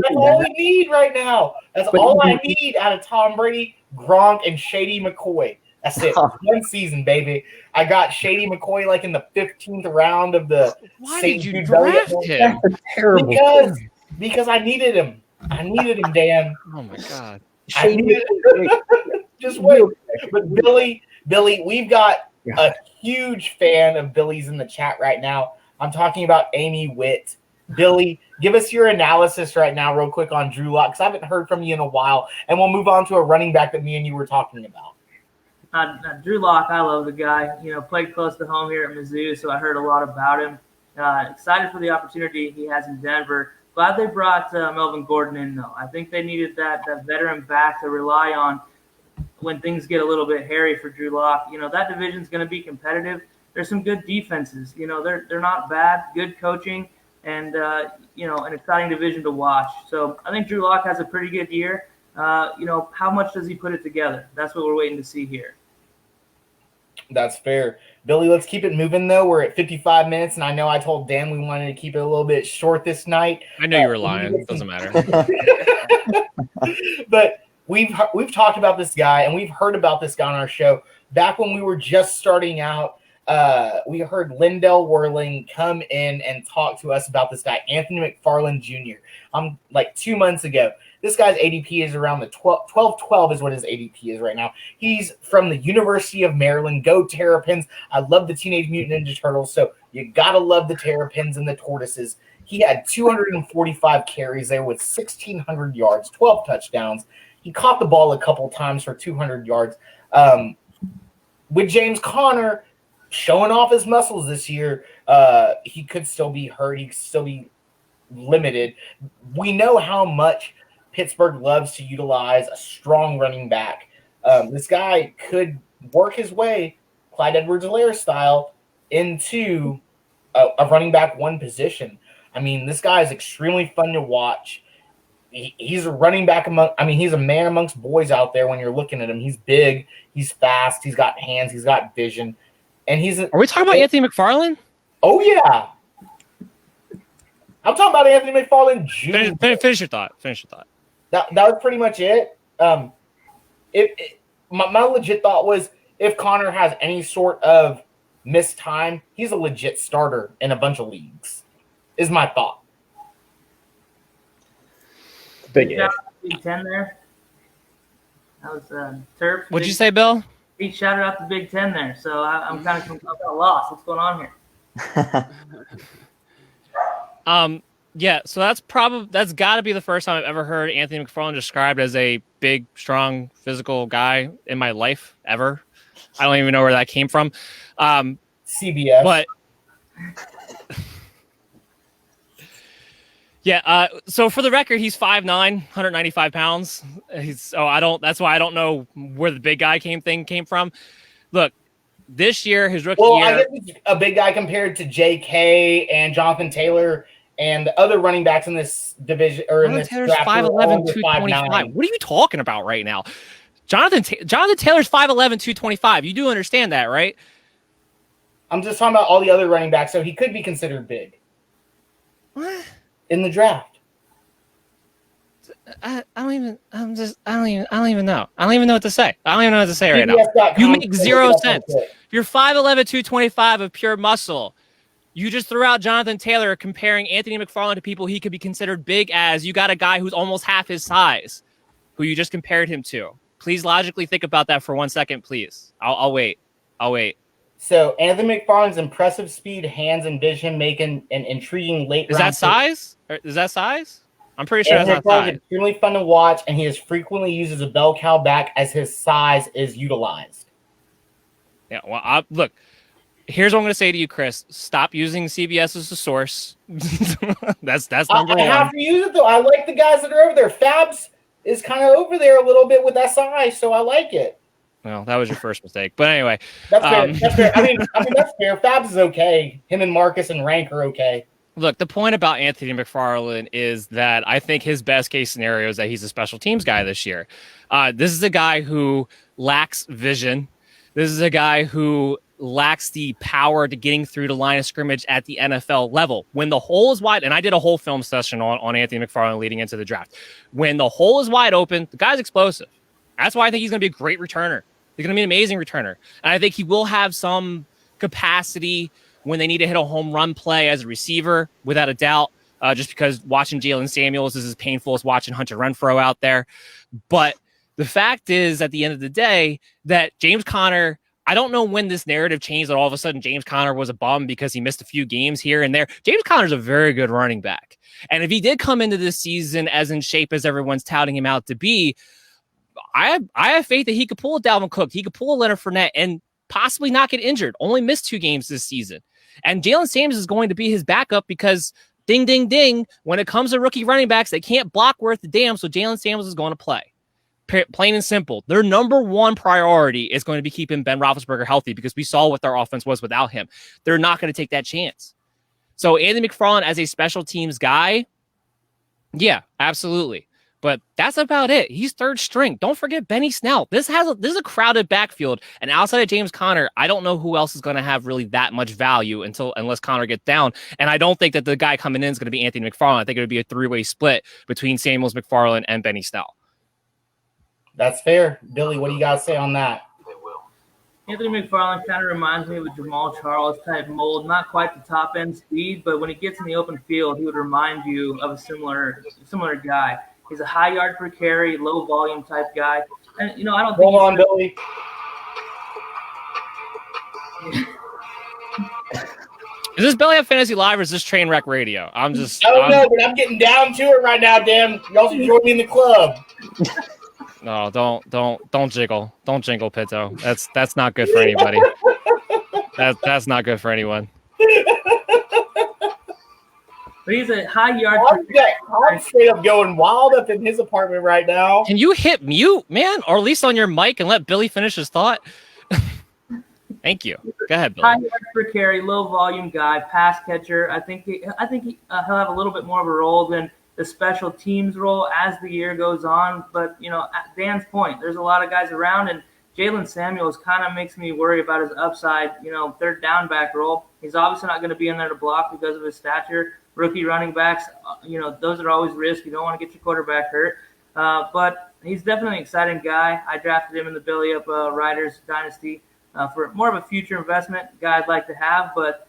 Speaker 1: all we need right now. That's all I need out of Tom Brady, Gronk, and Shady McCoy. That's it. One season, baby. I got Shady McCoy like in the 15th round of the.
Speaker 3: Why
Speaker 1: St.
Speaker 3: did you
Speaker 1: Jude
Speaker 3: draft
Speaker 1: Belliot
Speaker 3: him?
Speaker 2: That's a terrible.
Speaker 1: Because I needed him. Dan.
Speaker 3: Oh my god.
Speaker 1: I needed Just wait. But Billy, we've got a huge fan of Billy's in the chat right now. I'm talking about Amy Witt. Billy, give us your analysis right now real quick on Drew Lock, because I haven't heard from you in a while, and we'll move on to a running back that me and you were talking about.
Speaker 5: Drew Lock, I love the guy. Played close to home here at Mizzou, so I heard a lot about him. Excited for the opportunity he has in Denver. Glad they brought Melvin Gordon in, though. I think they needed that veteran back to rely on when things get a little bit hairy for Drew Lock. That division's going to be competitive. There's some good defenses. They're not bad. Good coaching and, an exciting division to watch. So I think Drew Lock has a pretty good year. How much does he put it together? That's what we're waiting to see here.
Speaker 1: That's fair. Billy, let's keep it moving, though. We're at 55 minutes, and I know I told Dan we wanted to keep it a little bit short this night.
Speaker 3: I know you were lying. It doesn't matter.
Speaker 1: But we've talked about this guy, and we've heard about this guy on our show. Back when we were just starting out, we heard Lindell Whirling come in and talk to us about this guy, Anthony McFarland Jr. Like 2 months ago. This guy's ADP is around the 12 is what his ADP is right now. He's from the University of Maryland. Go Terrapins. I love the Teenage Mutant Ninja Turtles, so you got to love the Terrapins and the Tortoises. He had 245 carries there with 1,600 yards, 12 touchdowns. He caught the ball a couple times for 200 yards. With James Conner showing off his muscles this year, he could still be hurt. He could still be limited. We know how much Pittsburgh loves to utilize a strong running back. This guy could work his way, Clyde Edwards-Helaire style, into a running back one position. I mean, this guy is extremely fun to watch. He's a running back he's a man amongst boys out there when you're looking at him. He's big, he's fast, he's got hands, he's got vision. And Are
Speaker 3: we talking about Anthony McFarlane?
Speaker 1: Oh, yeah. I'm talking about Anthony McFarland Jr.
Speaker 3: Finish your thought.
Speaker 1: That was pretty much it. My legit thought was if Connor has any sort of missed time, he's a legit starter in a bunch of leagues, is my thought.
Speaker 2: Big if.
Speaker 5: Big Ten there. That was Terps.
Speaker 3: What'd you say, Bill?
Speaker 5: He shouted out the Big Ten there, so I'm kind of lost. What's going on here?
Speaker 3: Yeah, so that's got to be the first time I've ever heard Anthony McFarland described as a big, strong, physical guy in my life ever. I don't even know where that came from.
Speaker 1: CBS,
Speaker 3: but yeah. So for the record, he's 5'9", 195 pounds. That's why I don't know where the big guy came from. Look, this year, his rookie year,
Speaker 1: I guess he's a big guy compared to J.K. and Jonathan Taylor. And the other running backs in this division or in this
Speaker 3: Taylor's
Speaker 1: draft
Speaker 3: 5'11", 225. What are you talking about right now? Jonathan Taylor's 5'11", 225. You do understand that, right?
Speaker 1: I'm just talking about all the other running backs, so he could be considered big.
Speaker 3: What?
Speaker 1: In the draft.
Speaker 3: I don't even know. I don't even know what to say. I don't even know what to say right now. You make zero sense. You're 5'11", 225 of pure muscle. You just threw out Jonathan Taylor comparing Anthony McFarland to people he could be considered big as. You got a guy who's almost half his size, who you just compared him to. Please logically think about that for 1 second, please. I'll wait.
Speaker 1: So Anthony McFarland's impressive speed, hands, and vision make an intriguing late round.
Speaker 3: Is that size? I'm pretty sure that's not size.
Speaker 1: Extremely fun to watch, and he is frequently used as a bell cow back as his size is utilized.
Speaker 3: Yeah, well, look. Here's what I'm going to say to you, Chris. Stop using CBS as a source. That's number one.
Speaker 1: I have to use it, though. I like the guys that are over there. Fabs is kind of over there a little bit with SI, so I like it.
Speaker 3: Well, that was your first mistake. But anyway.
Speaker 1: That's fair. That's fair. I mean, that's fair. Fabs is okay. Him and Marcus and Rank are okay.
Speaker 3: Look, the point about Anthony McFarland is that I think his best case scenario is that he's a special teams guy this year. This is a guy who lacks vision. This is a guy who lacks the power to getting through the line of scrimmage at the NFL level. When the hole is wide, and I did a whole film session on Anthony McFarland leading into the draft. When the hole is wide open, the guy's explosive. That's why I think he's going to be a great returner. He's going to be an amazing returner. And I think he will have some capacity when they need to hit a home run play as a receiver, without a doubt, just because watching Jalen Samuels is as painful as watching Hunter Renfro out there. But the fact is, at the end of the day, that James Conner, I don't know when this narrative changed that all of a sudden James Conner was a bum because he missed a few games here and there. James Conner's a very good running back. And if he did come into this season as in shape as everyone's touting him out to be, I have faith that he could pull a Dalvin Cook. He could pull a Leonard Fournette and possibly not get injured. Only missed 2 games this season. And Jalen Samuels is going to be his backup because ding, ding, ding, when it comes to rookie running backs, they can't block worth a damn, so Jalen Samuels is going to play. Plain and simple. Their number one priority is going to be keeping Ben Roethlisberger healthy because we saw what their offense was without him. They're not going to take that chance. So Anthony McFarland as a special teams guy, yeah, absolutely. But that's about it. He's third string. Don't forget Benny Snell. This is a crowded backfield. And outside of James Conner, I don't know who else is going to have really that much value unless Conner gets down. And I don't think that the guy coming in is going to be Anthony McFarland. I think it would be a 3-way split between Samuels, McFarland, and Benny Snell.
Speaker 1: That's fair. Billy, what do you guys say on that?
Speaker 5: Anthony McFarland kind of reminds me of a Jamal Charles type mold. Not quite the top end speed, but when he gets in the open field, he would remind you of a similar guy. He's a high yard per carry, low volume type guy. And, I don't think.
Speaker 1: Hold on, Billy.
Speaker 3: Is this Belly Up Fantasy Live or is this Trainwreck Radio?
Speaker 1: I don't know, but I'm getting down to it right now, Dan. Y'all should join me in the club.
Speaker 3: No, don't jiggle. Don't jingle, Pito. That's not good for anybody. That's not good for anyone.
Speaker 5: But he's a high yard.
Speaker 1: I'm straight up going wild up in his apartment right now.
Speaker 3: Can you hit mute, man, or at least on your mic and let Billy finish his thought? Thank you. Go ahead, Billy.
Speaker 5: High yard per carry, low volume guy, pass catcher. I think he'll have a little bit more of a role than the special teams role as the year goes on. But at Dan's point, there's a lot of guys around, and Jalen Samuels kind of makes me worry about his upside. Third down back role. He's obviously not going to be in there to block because of his stature. Rookie running backs, those are always risky. You don't want to get your quarterback hurt. But he's definitely an exciting guy. I drafted him in the Belly Up Riders Dynasty for more of a future investment guy I'd like to have. But,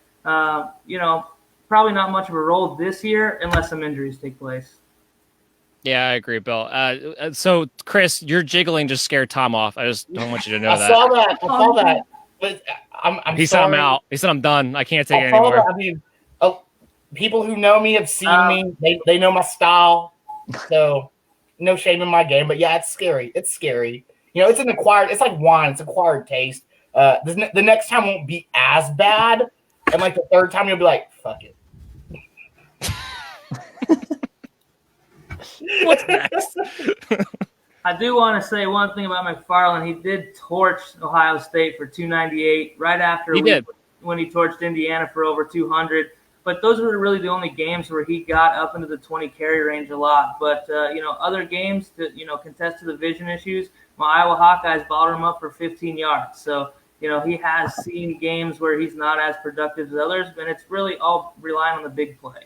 Speaker 5: probably not much of a role this year unless some injuries take place.
Speaker 3: Yeah, I agree, Bill. So, Chris, your jiggling just scared Tom off. I just don't want you to know that.
Speaker 1: I saw that. But I'm
Speaker 3: He said I'm out. He said I'm done. I can't take it anymore.
Speaker 1: I mean, people who know me have seen me. They know my style. So no shame in my game. But yeah, it's scary. It's scary. It's an acquired. It's like wine. It's acquired taste. The next time won't be as bad, and like the third time you'll be like, fuck it.
Speaker 3: What's next?
Speaker 5: I do want to say one thing about Mcfarlane. He did torch Ohio State for 298 right after when he torched Indiana for over 200. But those were really the only games where he got up into the 20 carry range a lot. But, other games that, contest to the vision issues, my Iowa Hawkeyes balled him up for 15 yards. So, he has seen games where he's not as productive as others, and it's really all relying on the big play.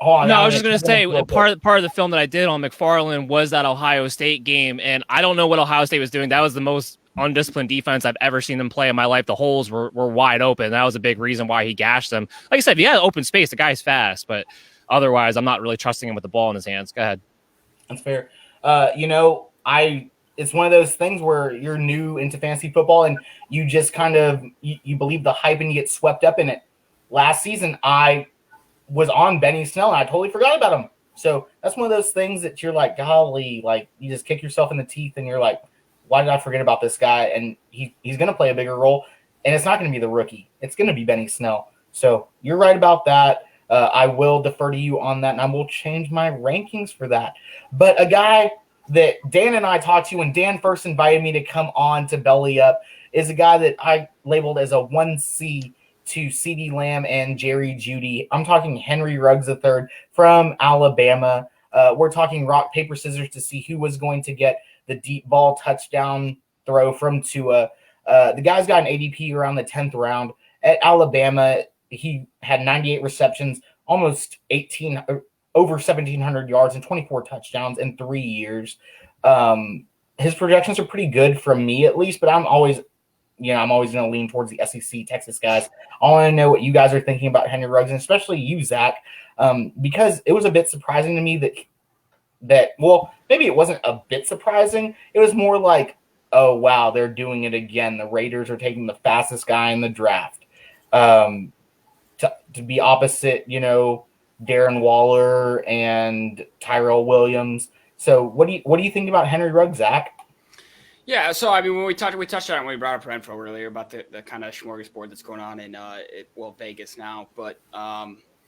Speaker 3: I was just going to say, part of the film that I did on McFarlane was that Ohio State game, and I don't know what Ohio State was doing. That was the most undisciplined defense I've ever seen them play in my life. The holes were wide open. That was a big reason why he gashed them. Like I said, if he had open space, the guy's fast, but otherwise, I'm not really trusting him with the ball in his hands. Go ahead.
Speaker 1: That's fair. It's one of those things where you're new into fantasy football and you just kind of you believe the hype and you get swept up in it. Last season, I was on Benny Snell and I totally forgot about him. So that's one of those things that you're like, golly, like you just kick yourself in the teeth and you're like, why did I forget about this guy? And he's going to play a bigger role, and it's not going to be the rookie. It's going to be Benny Snell. So you're right about that. I will defer to you on that, and I will change my rankings for that. But a guy that Dan and I talked to when Dan first invited me to come on to Belly Up is a guy that I labeled as a 1C to CeeDee Lamb and Jerry Jeudy. I'm talking Henry Ruggs III from Alabama. We're talking rock, paper, scissors to see who was going to get the deep ball touchdown throw from Tua. The guy's got an ADP around the 10th round. At Alabama, he had 98 receptions, almost over 1,700 yards and 24 touchdowns in 3 years. his projections are pretty good from me at least, but I'm always going to lean towards the SEC Texas guys. I want to know what you guys are thinking about Henry Ruggs, and especially you, Zach, because it was a bit surprising to me that maybe it wasn't a bit surprising. It was more like, oh, wow, they're doing it again. The Raiders are taking the fastest guy in the draft to be opposite, Darren Waller and Tyrell Williams. So what do you think about Henry Ruggs, Zach?
Speaker 6: Yeah, so I mean, when we touched on it when we brought up Renfro earlier about the kind of smorgasbord that's going on in Vegas now, but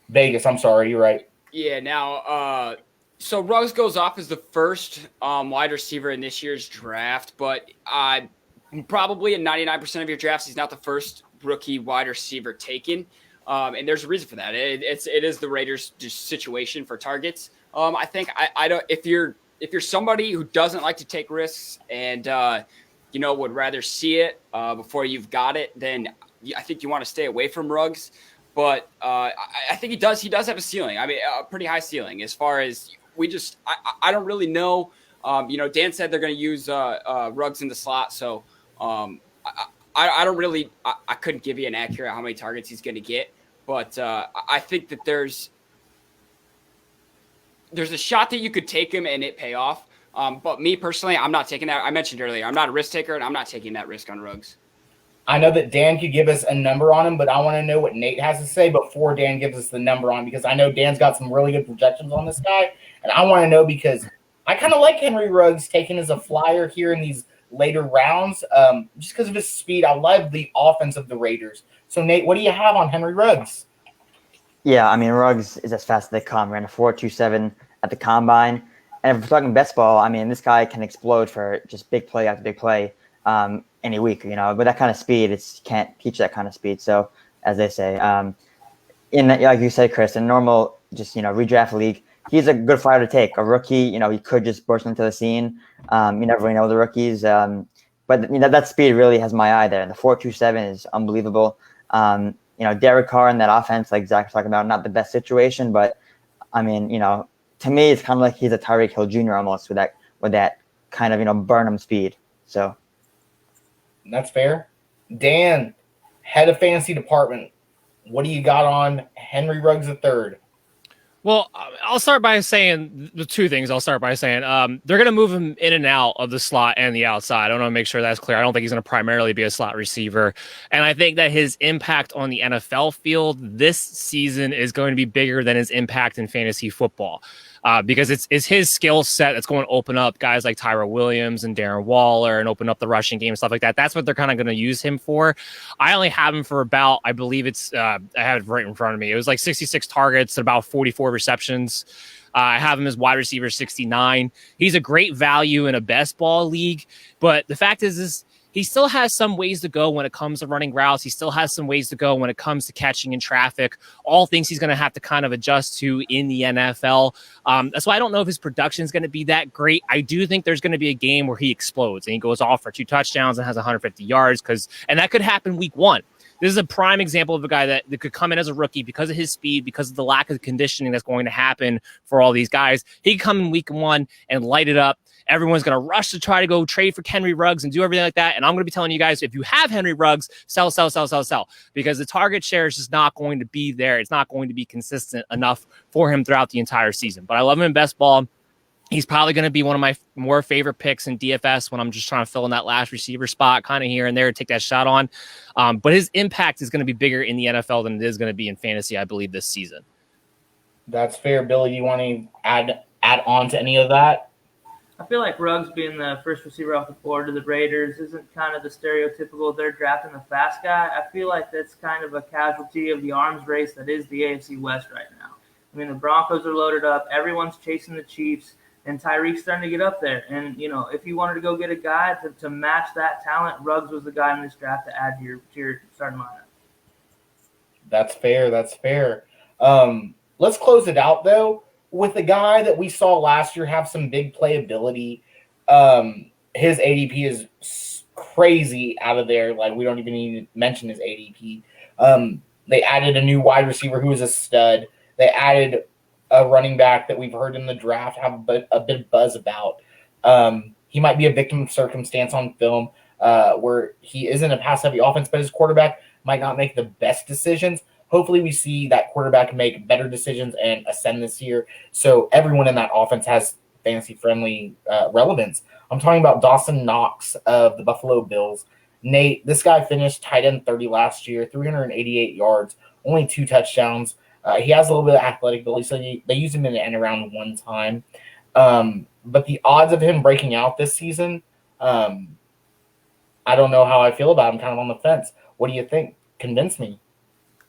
Speaker 1: Vegas, I'm sorry, you're right.
Speaker 6: Yeah, now so Ruggs goes off as the first wide receiver in this year's draft, but probably in 99% of your drafts, he's not the first rookie wide receiver taken, and there's a reason for that. It is the Raiders' situation for targets. I think I don't if you're somebody who doesn't like to take risks and would rather see it before you've got it, then I think you want to stay away from Ruggs. But I think he does have a ceiling. I mean, a pretty high ceiling as far as I don't really know. Dan said they're going to use Ruggs in the slot, so I don't really I couldn't give you an accurate how many targets he's going to get, but I think that there's a shot that you could take him and it pay off. But me personally, I'm not taking that. I mentioned earlier, I'm not a risk taker, and I'm not taking that risk on Ruggs.
Speaker 1: I know that Dan could give us a number on him, but I want to know what Nate has to say before Dan gives us the number on him, because I know Dan's got some really good projections on this guy, and I want to know because I kind of like Henry Ruggs taken as a flyer here in these later rounds, just because of his speed. I love the offense of the Raiders. So, Nate, what do you have on Henry Ruggs?
Speaker 4: Yeah, I mean, Ruggs is as fast as they come. Ran a 4.27 at the combine. And if we're talking best ball, I mean, this guy can explode for just big play after big play any week, But that kind of speed, you can't teach that kind of speed. So, as they say, like you said, Chris, in normal redraft league, he's a good flyer to take. A rookie, he could just burst into the scene. You never really know the rookies. But that speed really has my eye there. And the 4.27 is unbelievable. Derek Carr in that offense, like Zach was talking about, not the best situation, but I mean, to me, it's kind of like he's a Tyreek Hill Jr. almost with that kind of Burnham speed. So
Speaker 1: that's fair. Dan, head of fantasy department, what do you got on Henry Ruggs III?
Speaker 3: Well, I'll start by saying the two things. They're going to move him in and out of the slot and the outside. I want to make sure that's clear. I don't think he's going to primarily be a slot receiver. And I think that his impact on the NFL field this season is going to be bigger than his impact in fantasy football. Because it's his skill set that's going to open up guys like Tyrell Williams and Darren Waller and open up the rushing game, stuff like that. That's what they're kind of going to use him for. I only have him for about, I believe I have it right in front of me. It was like 66 targets and about 44 receptions. I have him as wide receiver 69. He's a great value in a best ball league, but the fact is he still has some ways to go when it comes to running routes. He still has some ways to go when it comes to catching in traffic, all things he's going to have to kind of adjust to in the NFL. That's why I don't know if his production is going to be that great. I do think there's going to be a game where he explodes and he goes off for 2 touchdowns and has 150 yards and that could happen week 1. This is a prime example of a guy that could come in as a rookie because of his speed, because of the lack of conditioning that's going to happen for all these guys. He could come in week 1 and light it up. Everyone's going to rush to try to go trade for Henry Ruggs and do everything like that. And I'm going to be telling you guys, if you have Henry Ruggs, sell, because the target share is just not going to be there. It's not going to be consistent enough for him throughout the entire season. But I love him in best ball. He's probably going to be one of my more favorite picks in DFS when I'm just trying to fill in that last receiver spot kind of here and there to take that shot on. But his impact is going to be bigger in the NFL than it is going to be in fantasy, I believe, this season.
Speaker 1: That's fair. Billy, do you want to add on to any of that?
Speaker 5: I feel like Ruggs being the first receiver off the board to the Raiders isn't kind of the stereotypical they're drafting the fast guy. I feel like that's kind of a casualty of the arms race that is the AFC West right now. I mean, the Broncos are loaded up. Everyone's chasing the Chiefs, and Tyreek's starting to get up there. And, if you wanted to go get a guy to match that talent, Ruggs was the guy in this draft to add to your starting lineup.
Speaker 1: That's fair. Let's close it out, though, with a guy that we saw last year have some big playability. His ADP is crazy out of there. Like, we don't even need to mention his ADP. They added a new wide receiver who is a stud. They added a running back that we've heard in the draft have a bit of buzz about. he might be a victim of circumstance on film where he isn't a pass-heavy offense, but his quarterback might not make the best decisions. Hopefully we see that quarterback make better decisions and ascend this year, so everyone in that offense has fantasy-friendly relevance. I'm talking about Dawson Knox of the Buffalo Bills. Nate, this guy finished tight end 30 last year, 388 yards, only 2 touchdowns. He has a little bit of athletic ability, so they used him in the end around one time. But the odds of him breaking out this season, I don't know how I feel about him. Kind of on the fence. What do you think? Convince me.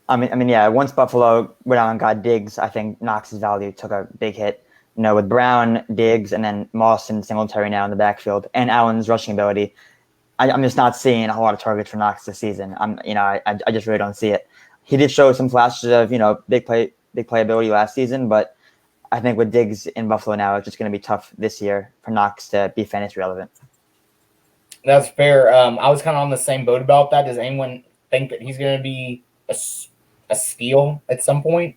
Speaker 4: I mean, yeah. Once Buffalo went out and got Diggs, I think Knox's value took a big hit. With Brown, Diggs, and then Moss and Singletary now in the backfield, and Allen's rushing ability, I'm just not seeing a whole lot of targets for Knox this season. I just really don't see it. He did show some flashes of big playability last season, but I think with Diggs in Buffalo now, it's just going to be tough this year for Knox to be fantasy relevant.
Speaker 1: That's fair. I was kind of on the same boat about that. Does anyone think that he's going to be a steal at some point?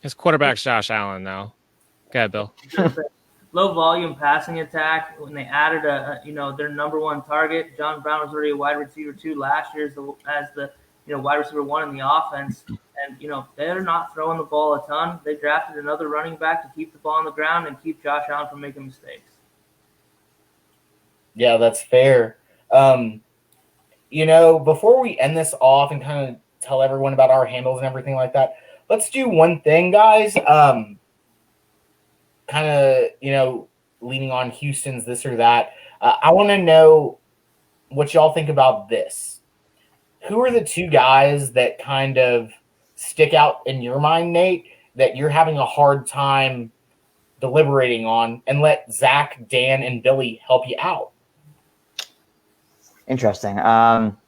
Speaker 3: His quarterback's Josh Allen now. Go ahead, Bill.
Speaker 5: Low volume passing attack. When they added their number one target, John Brown was already a wide receiver 2 last year as the wide receiver 1 in the offense. And they're not throwing the ball a ton. They drafted another running back to keep the ball on the ground and keep Josh Allen from making mistakes.
Speaker 1: Yeah, that's fair. Before we end this off and kind of tell everyone about our handles and everything like that, let's do one thing, guys. Kind of, leaning on Houston's this or that. I want to know what y'all think about this. Who are the 2 guys that kind of stick out in your mind, Nate, that you're having a hard time deliberating on, and let Zach, Dan, and Billy help you out?
Speaker 4: Interesting. One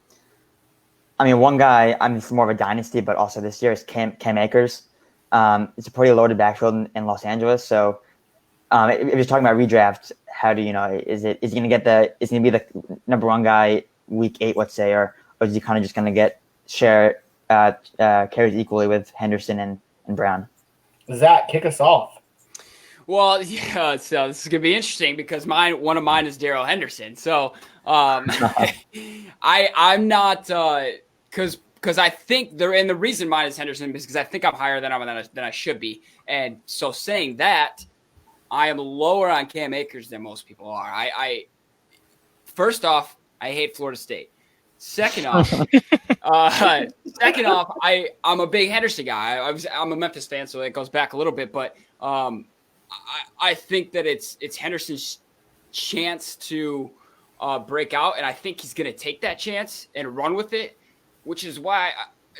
Speaker 4: guy, it's more of a dynasty, but also this year is Cam Akers. It's a pretty loaded backfield in Los Angeles. So if you're talking about redraft, how do is he going to be the number 1 guy week 8, let's say, or is he kind of just going to share carries equally with Henderson and Brown?
Speaker 1: Zach, kick us off.
Speaker 6: Well, yeah, so this is going to be interesting because one of mine is Daryl Henderson. So I'm not because I think the reason mine is Henderson is because I think I'm higher than I should be. And so saying that, I am lower on Cam Akers than most people are. I first off, I hate Florida State. Second off, I'm a big Henderson guy. I'm a Memphis fan, so it goes back a little bit. But I think that it's Henderson's chance to break out, and I think he's going to take that chance and run with it, which is why.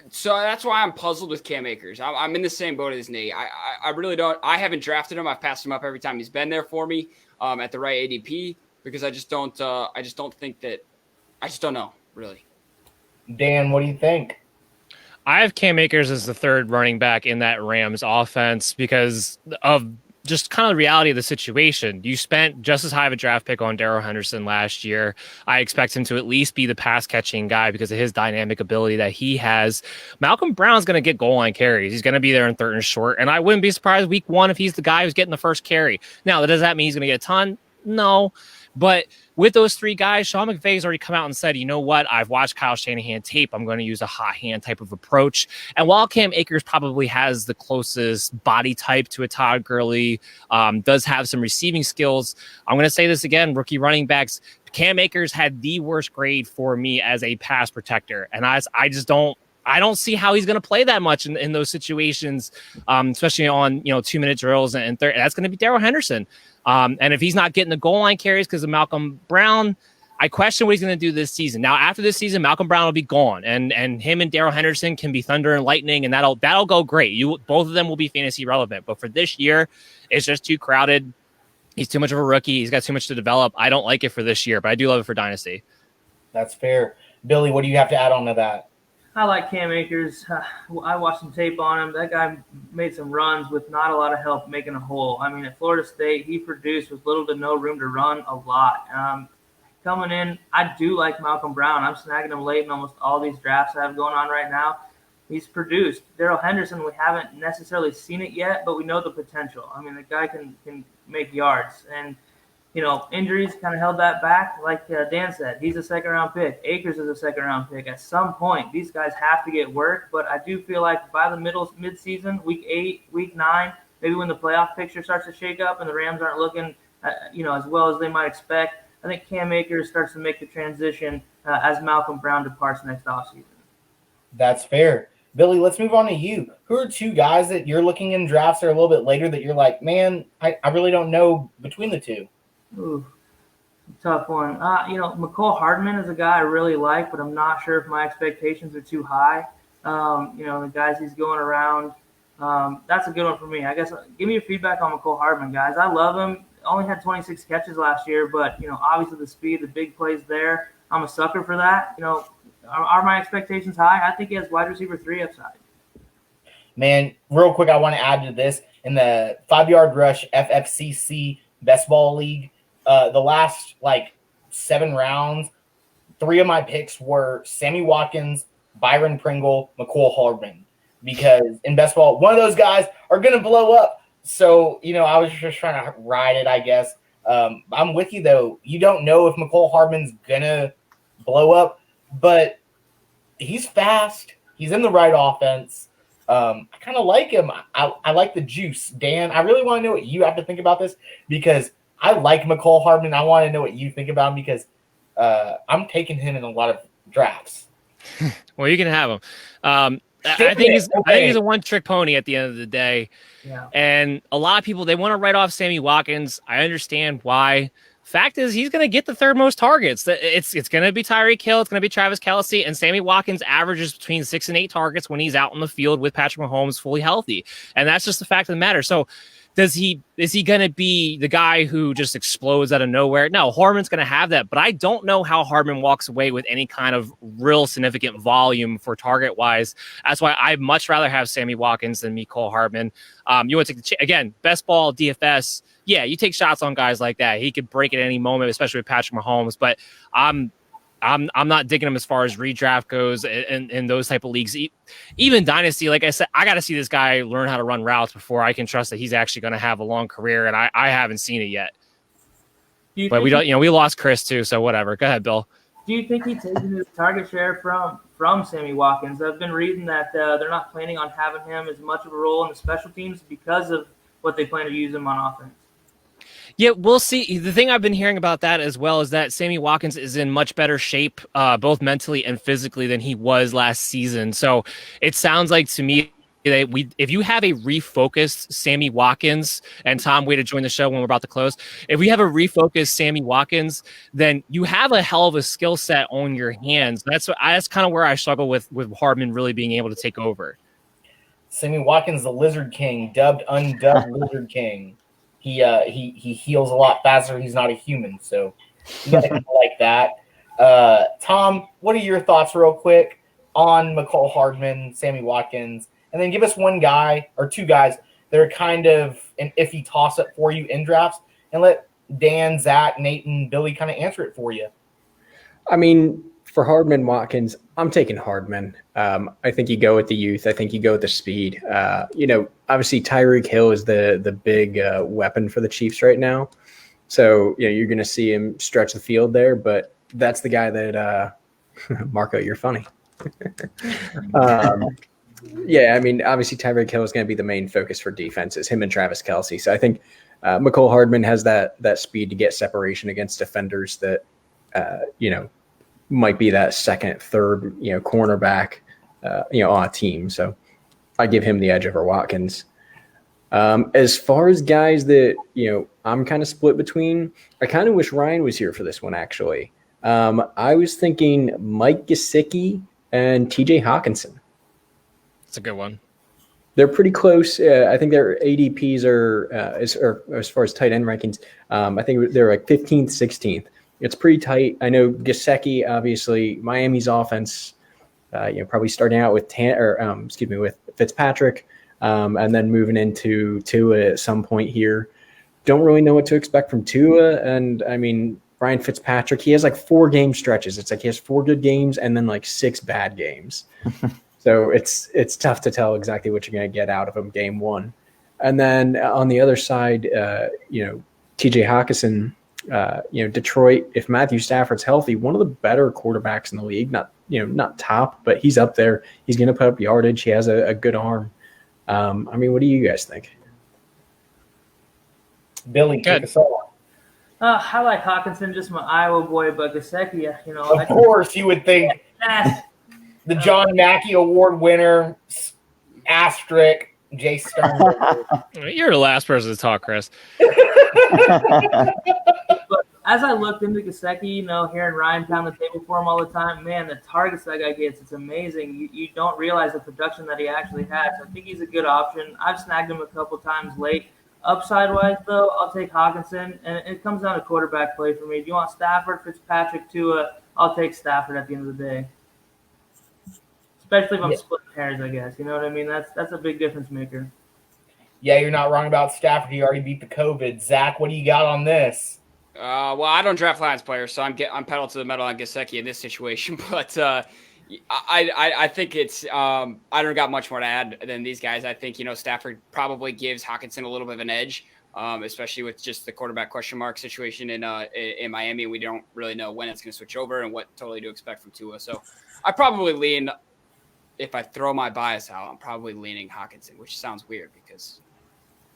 Speaker 6: So that's why I'm puzzled with Cam Akers. I'm in the same boat as Nate. I really don't. I haven't drafted him. I've passed him up every time he's been there for me at the right ADP because I just don't think that. I just don't know really.
Speaker 1: Dan, what do you think?
Speaker 3: I have Cam Akers as the 3rd running back in that Rams offense because of just kind of the reality of the situation. You spent just as high of a draft pick on Daryl Henderson last year. I expect him to at least be the pass catching guy because of his dynamic ability that he has. Malcolm Brown's going to get goal line carries. He's going to be there in 3rd and short. And I wouldn't be surprised week 1 if he's the guy who's getting the first carry. Now, does that mean he's going to get a ton? No. But with those 3 guys, Sean McVay's already come out and said, you know what? I've watched Kyle Shanahan tape. I'm going to use a hot hand type of approach. And while Cam Akers probably has the closest body type to a Todd Gurley, does have some receiving skills, I'm going to say this again, rookie running backs, Cam Akers had the worst grade for me as a pass protector. And I don't see how he's going to play that much in those situations, especially on 2-minute drills and that's going to be Daryl Henderson. And if he's not getting the goal line carries because of Malcolm Brown, I question what he's going to do this season. Now, after this season, Malcolm Brown will be gone, and him and Daryl Henderson can be thunder and lightning, and that'll go great. Both of them will be fantasy relevant. But for this year, it's just too crowded. He's too much of a rookie. He's got too much to develop. I don't like it for this year, but I do love it for Dynasty.
Speaker 1: That's fair. Billy, what do you have to add on to that?
Speaker 5: I like Cam Akers. I watched some tape on him. That guy made some runs with not a lot of help making a hole. At Florida State, he produced with little to no room to run a lot. Coming in, I do like Malcolm Brown. I'm snagging him late in almost all these drafts I have going on right now. He's produced. Daryl Henderson, we haven't necessarily seen it yet, but we know the potential. The guy can make yards. And injuries kind of held that back. Like Dan said, he's a second-round pick. Akers is a second-round pick. At some point, these guys have to get work. But I do feel like by the mid-season, week 8, week 9, maybe when the playoff picture starts to shake up and the Rams aren't looking, as well as they might expect, I think Cam Akers starts to make the transition as Malcolm Brown departs next offseason.
Speaker 1: That's fair. Billy, let's move on to you. Who are 2 guys that you're looking in drafts that are a little bit later that you're like, man, I really don't know between the 2?
Speaker 5: Ooh, tough one. Mccoy Hardman is a guy I really like, but I'm not sure if my expectations are too high. The guys he's going around, that's a good one for me. I guess give me your feedback on Mccoy Hardman, guys. I love him. Only had 26 catches last year, but, obviously the speed, the big plays there. I'm a sucker for that. Are my expectations high? I think he has wide receiver 3 upside.
Speaker 1: Man, real quick, I want to add to this. In the 5-yard rush FFCC Best Ball League, the last 7 rounds, 3 of my picks were Sammy Watkins, Byron Pringle, Mccoy Hardman, because in best ball, one of those guys are going to blow up. So, I was just trying to ride it, I guess. I'm with you, though. You don't know if Mccoy Hardman's going to blow up, but he's fast. He's in the right offense. I kind of like him. I like the juice. Dan, I really want to know what you have to think about this, because I like Mccoy Hardman. I want to know what you think about him, because I'm taking him in a lot of drafts.
Speaker 3: Well, you can have him. I think he's a one-trick pony at the end of the day.
Speaker 5: Yeah.
Speaker 3: And a lot of people, they want to write off Sammy Watkins. I understand why. Fact is, he's going to get the 3rd most targets. It's going to be Tyreek Hill. It's going to be Travis Kelce. And Sammy Watkins averages between 6 and 8 targets when he's out on the field with Patrick Mahomes fully healthy. And that's just the fact of the matter. So is he going to be the guy who just explodes out of nowhere? No, Hardman's going to have that. But I don't know how Hardman walks away with any kind of real significant volume for target-wise. That's why I'd much rather have Sammy Watkins than Mecole Hardman. You want to take again, best ball, DFS. Yeah, you take shots on guys like that. He could break at any moment, especially with Patrick Mahomes. But I'm not digging him as far as redraft goes in those type of leagues. Even Dynasty, like I said, I got to see this guy learn how to run routes before I can trust that he's actually going to have a long career, and I haven't seen it yet. But we don't, we lost Chris too, so whatever. Go ahead, Bill.
Speaker 5: Do you think he's taking his target share from Sammy Watkins? I've been reading that they're not planning on having him as much of a role in the special teams because of what they plan to use him on offense.
Speaker 3: Yeah, we'll see. The thing I've been hearing about that as well is that Sammy Watkins is in much better shape, both mentally and physically, than he was last season. So it sounds like to me that if you have a refocused Sammy Watkins, and Tom, way to join the show when we're about to close. If we have a refocused Sammy Watkins, then you have a hell of a skill set on your hands. That's kind of where I struggle with Hardman really being able to take over.
Speaker 1: Sammy Watkins, the Lizard King, dubbed undubbed Lizard King. He heals a lot faster. He's not a human, so you got to like that. Tom, what are your thoughts, real quick, on Mecole Hardman, Sammy Watkins, and then give us one guy or 2 guys that are kind of an iffy toss-up for you in drafts, and let Dan, Zach, Nate, and Billy kind of answer it for you.
Speaker 2: I mean, for Hardman, Watkins, I'm taking Hardman. I think you go with the youth. I think you go with the speed. Obviously Tyreek Hill is the big weapon for the Chiefs right now. So, you're going to see him stretch the field there, but that's the guy that Marco, you're funny. Obviously Tyreek Hill is going to be the main focus for defenses, him and Travis Kelce. So I think Mecole Hardman has that speed to get separation against defenders that, might be that second, third, cornerback, on a team. So I give him the edge over Watkins. As far as guys that, I'm kind of split between, I kind of wish Ryan was here for this one, actually. I was thinking Mike Gesicki and TJ Hawkinson.
Speaker 3: That's a good one.
Speaker 2: They're pretty close. I think their ADPs are, as far as tight end rankings, I think they're like 15th, 16th. It's pretty tight. I know Gesicki, obviously, Miami's offense, probably starting out with with Fitzpatrick, and then moving into Tua at some point here. Don't really know what to expect from Tua. And I mean, Ryan Fitzpatrick, he has like 4 game stretches. It's like he has 4 good games and then like 6 bad games. So it's tough to tell exactly what you're going to get out of him game 1. And then on the other side, TJ Hawkinson, Detroit, if Matthew Stafford's healthy, one of the better quarterbacks in the league, not top, but he's up there. He's going to put up yardage. He has a good arm. What do you guys think?
Speaker 1: Billy, kick us off.
Speaker 5: I like Hawkinson, just my Iowa boy, but Gesicki,
Speaker 1: Of course, you would think the John Mackey Award winner, asterisk, Jay Sternberger.
Speaker 3: You're the last person to talk, Chris.
Speaker 5: But as I looked into Gesicki, hearing Ryan pound the table for him all the time, man, the targets that guy gets, it's amazing. You don't realize the production that he actually has. I think he's a good option. I've snagged him a couple times late. Upside-wise, though, I'll take Hawkinson, and it comes down to quarterback play for me. Do you want Stafford, Fitzpatrick, Tua? I'll take Stafford at the end of the day. Especially if I'm splitting hairs, I guess. You know what I mean? That's a big difference maker.
Speaker 1: Yeah, you're not wrong about Stafford. He already beat the COVID. Zach, what do you got on this?
Speaker 6: Well, I don't draft Lions players, so I'm pedal to the metal on Gesicki in this situation. But I think it's I don't got much more to add than these guys. I think Stafford probably gives Hawkinson a little bit of an edge, especially with just the quarterback question mark situation in Miami. We don't really know when it's going to switch over and what totally to expect from Tua. So I probably lean, if I throw my bias out, I'm probably leaning Hawkinson, which sounds weird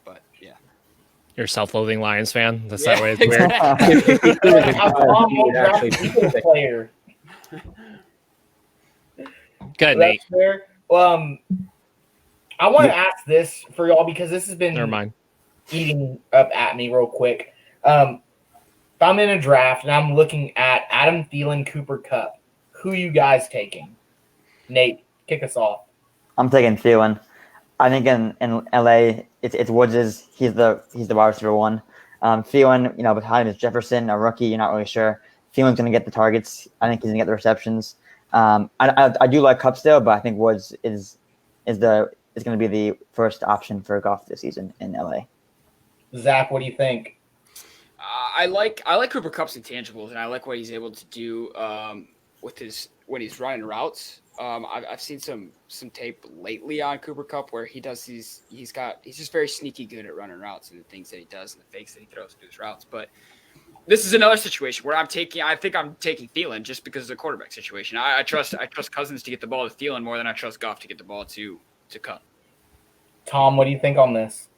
Speaker 6: but yeah.
Speaker 3: You're a self-loathing Lions fan. That's that way. It's weird.
Speaker 1: Player.
Speaker 3: Good, Nate.
Speaker 1: That's fair. Well, I want to ask this for y'all because this has been
Speaker 3: Never mind.
Speaker 1: eating up at me real quick. If I'm in a draft and I'm looking at Adam Thielen, Cooper Kupp, who you guys taking? Nate, kick us off.
Speaker 4: I'm taking Thielen. I think in LA, it's Woods. He's the wide receiver one. Thielen, behind him is Jefferson, a rookie. You're not really sure. Thielen's going to get the targets. I think he's going to get the receptions. I do like Kupp still, but I think Woods is going to be the first option for Goff this season in LA.
Speaker 1: Zach, what do you think?
Speaker 6: I like Cooper Kupp's intangibles, and I like what he's able to do when he's running routes. I've seen some tape lately on Cooper Kupp where he's just very sneaky good at running routes and the things that he does and the fakes that he throws to his routes. But this is another situation where I think I'm taking Thielen just because of the quarterback situation. I trust Cousins to get the ball to Thielen more than I trust Goff to get the ball to Kupp.
Speaker 1: Tom, what do you think on this?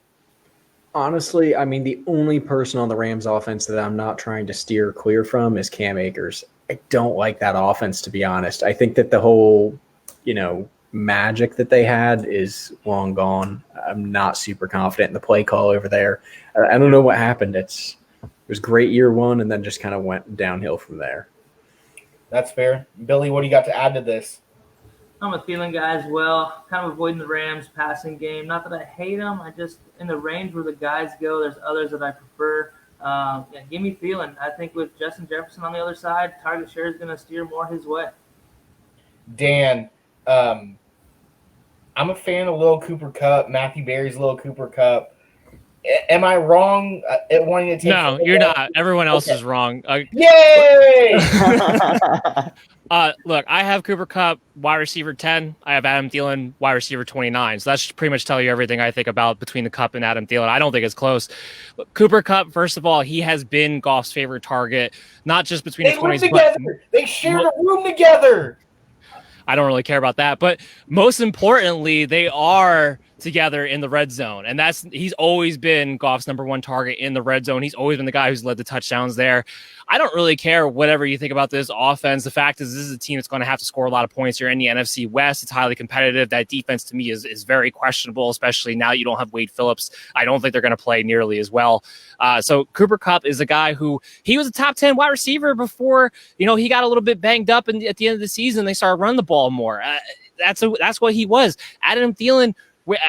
Speaker 2: Honestly, the only person on the Rams offense that I'm not trying to steer clear from is Cam Akers. I don't like that offense, to be honest. I think that the whole, magic that they had is long gone. I'm not super confident in the play call over there. I don't know what happened. It was great year one and then just kind of went downhill from there.
Speaker 1: That's fair. Billy, what do you got to add to this?
Speaker 5: I'm a Thielen guy as well. Kind of avoiding the Rams passing game. Not that I hate them. I just, in the range where the guys go, there's others that I prefer. Give me Thielen. I think with Justin Jefferson on the other side, target share is going to steer more his way.
Speaker 1: Dan, I'm a fan of Lil Cooper Kupp, Matthew Berry's Lil Cooper Kupp. Am I wrong at wanting to take?
Speaker 3: No, you're not. Everyone else is wrong.
Speaker 1: Yay!
Speaker 3: Look, I have Cooper Kupp, wide receiver 10. I have Adam Thielen, wide receiver 29. So that should pretty much tell you everything I think about between the Kupp and Adam Thielen. I don't think it's close. But Cooper Kupp, first of all, he has been Goff's favorite target, not just between the 20s.
Speaker 1: Together. They shared a room together.
Speaker 3: I don't really care about that. But most importantly, they are together in the red zone. And he's always been Goff's number one target in the red zone. He's always been the guy who's led the touchdowns there. I don't really care whatever you think about this offense. The fact is, this is a team that's going to have to score a lot of points here in the NFC West. It's highly competitive. That defense to me is very questionable, especially now you don't have Wade Phillips. I don't think they're going to play nearly as well. So Cooper Kupp is a guy who he was a top 10 wide receiver before, he got a little bit banged up and at the end of the season, they started running the ball more. That's what he was. Adam Thielen,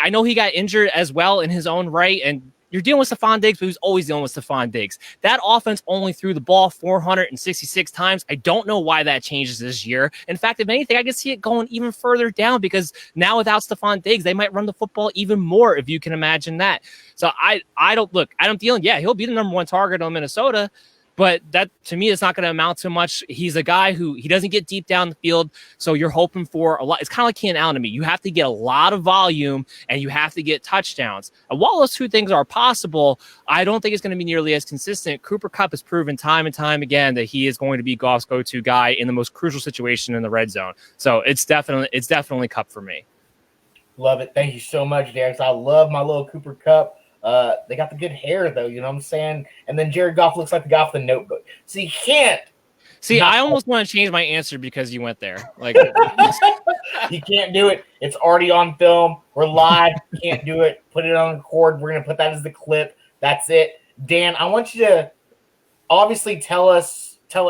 Speaker 3: I know he got injured as well in his own right, and you're dealing with Stephon Diggs, but he was always dealing with Stephon Diggs. That offense only threw the ball 466 times. I don't know why that changes this year. In fact, if anything, I can see it going even further down because now without Stephon Diggs, they might run the football even more, if you can imagine that. So I don't look. Adam Thielen, yeah, he'll be the number one target on Minnesota, but that to me is not going to amount to much. He's a guy who he doesn't get deep down the field, so you're hoping for a lot. It's kind of like Keenan Allen to me. You have to get a lot of volume and you have to get touchdowns. And while those two things are possible, I don't think it's going to be nearly as consistent. Cooper Kupp has proven time and time again that he is going to be Goff's go-to guy in the most crucial situation in the red zone. So it's definitely Kupp for me.
Speaker 1: Love it. Thank you so much, Derek. I love my little Cooper Kupp. They got the good hair, though. You know what I'm saying? And then Jared Goff looks like the guy with the notebook. So you can't.
Speaker 3: See, I almost want to change my answer because you went there. Like,
Speaker 1: you can't do it. It's already on film. We're live. You can't do it. Put it on record. We're going to put that as the clip. That's it. Dan, I want you to obviously tell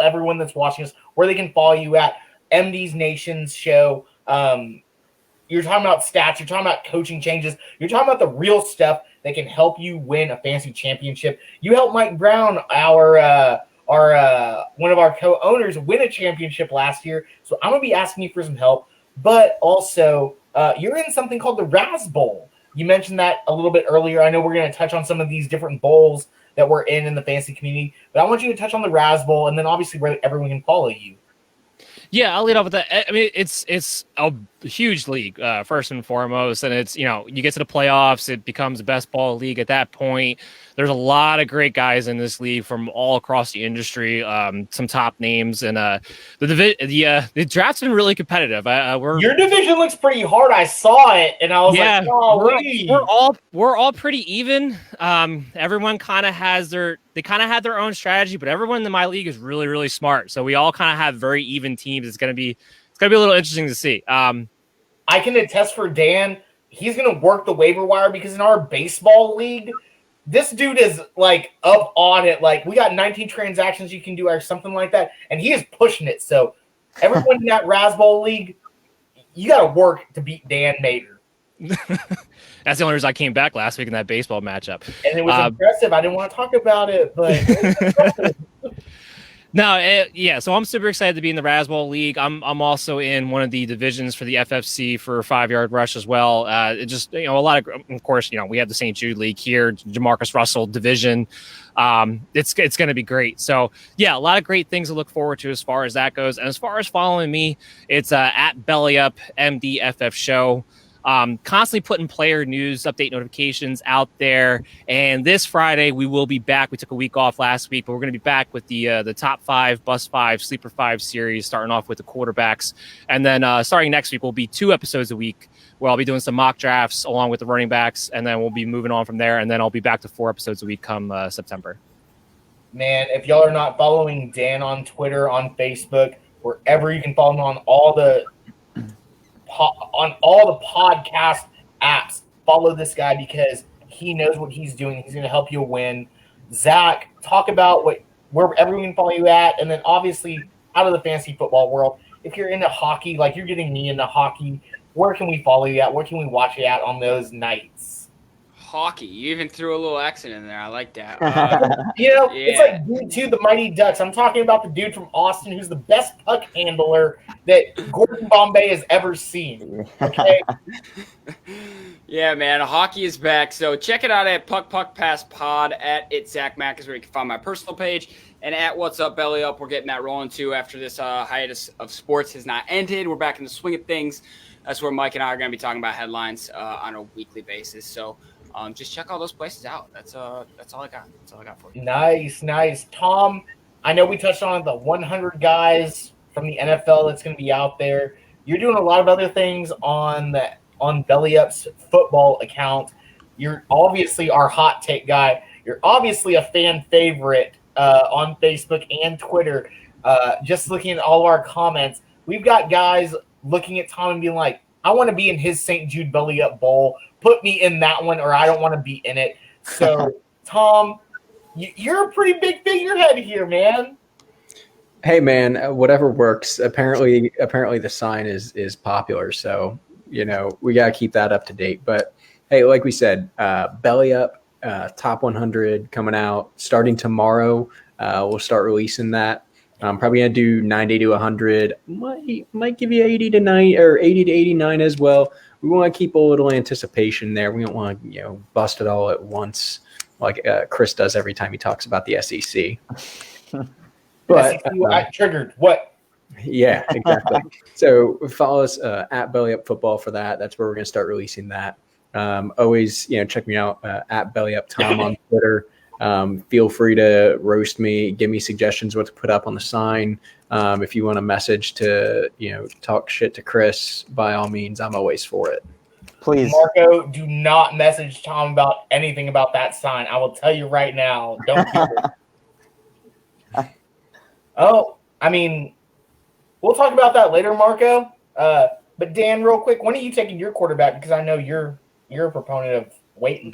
Speaker 1: everyone that's watching us where they can follow you at. MD's Nations show. You're talking about stats. You're talking about coaching changes. You're talking about the real stuff that can help you win a fantasy championship. You helped Mike Brown, our one of our co-owners, win a championship last year. So I'm going to be asking you for some help. But also, you're in something called the Razz Bowl. You mentioned that a little bit earlier. I know we're going to touch on some of these different bowls that we're in the fantasy community. But I want you to touch on the Razz Bowl and then obviously where everyone can follow you.
Speaker 3: Yeah, I'll lead off with that. I mean, it's a huge league, first and foremost, and it's, you get to the playoffs, it becomes the best ball league at that point. There's a lot of great guys in this league from all across the industry, some top names, and the draft's been really competitive. Your
Speaker 1: division looks pretty hard. I saw it, and I was like, "Oh,
Speaker 3: we're all pretty even." Everyone kind of had their own strategy, but everyone in my league is really, really smart. So we all kind of have very even teams. It's gonna be a little interesting to see.
Speaker 1: I can attest for Dan. He's gonna work the waiver wire because in our baseball league, this dude is like up on it. Like we got 19 transactions you can do or something like that, and he is pushing it. So everyone in that Razz Bowl league, you got to work to beat Dan Mater.
Speaker 3: That's the only reason I came back last week in that baseball matchup.
Speaker 1: And it was impressive. I didn't want to talk about it, but
Speaker 3: So I'm super excited to be in the Razz Bowl League. I'm also in one of the divisions for the FFC for 5-yard rush as well. It just, a lot of course, we have the St. Jude League here, Jamarcus Russell division. It's going to be great. So yeah, a lot of great things to look forward to as far as that goes. And as far as following me, it's at Belly Up MDFF Show. Constantly putting player news, update notifications out there. And this Friday, we will be back. We took a week off last week, but we're going to be back with the top 5, Bust 5, Sleeper 5 series, starting off with the quarterbacks. And then starting next week, will be 2 episodes a week where I'll be doing some mock drafts along with the running backs. And then we'll be moving on from there. And then I'll be back to 4 episodes a week come September.
Speaker 1: Man, if y'all are not following Dan on Twitter, on Facebook, wherever you can follow him on all the podcast apps, follow this guy because he knows what he's doing. He's going to help you win. Zach, talk about where everyone can follow you at, and then obviously out of the fantasy football world, if you're into hockey, like you're getting me into hockey, where can we follow you at? Where can we watch you at on those nights?
Speaker 6: Hockey. You even threw a little accent in there. I like that.
Speaker 1: It's like Dude 2, the Mighty Ducks. I'm talking about the dude from Austin who's the best puck handler that Gordon Bombay has ever seen. Okay.
Speaker 6: Yeah, man. Hockey is back. So check it out at Puck Pass Pod at Zach Mack is where you can find my personal page. And at What's Up Belly Up, we're getting that rolling too after this hiatus of sports has not ended. We're back in the swing of things. That's where Mike and I are going to be talking about headlines on a weekly basis. So just check all those places out. That's all I got. That's all I got for you.
Speaker 1: Nice. Tom, I know we touched on the 100 guys from the NFL that's going to be out there. You're doing a lot of other things on Belly Up's football account. You're obviously our hot take guy. You're obviously a fan favorite on Facebook and Twitter. Just looking at all of our comments, we've got guys looking at Tom and being like, I want to be in his St. Jude Belly Up Bowl. Put me in that one, or I don't want to be in it. So, Tom, you're a pretty big figurehead here, man.
Speaker 2: Hey, man, whatever works. Apparently the sign is popular, so we gotta keep that up to date. But hey, like we said, Belly Up, top 100 coming out starting tomorrow. We'll start releasing that. I'm probably gonna do 90 to 100. Might give you 80 to 90 or 80 to 89 as well. We want to keep a little anticipation there. We don't want to bust it all at once like Chris does every time he talks about the SEC. But
Speaker 1: I triggered what?
Speaker 2: Yeah, exactly. So follow us at Belly Up Football for that. That's where we're going to start releasing that. Always, check me out at Belly Up Tom on Twitter. Feel free to roast me, give me suggestions what to put up on the sign. If you want a message to, talk shit to Chris, by all means, I'm always for it.
Speaker 4: Please,
Speaker 1: Marco, do not message Tom about anything about that sign. I will tell you right now. Don't do it. Oh, I mean, we'll talk about that later, Marco. But Dan, real quick, when are you taking your quarterback? Because I know you're a proponent of waiting.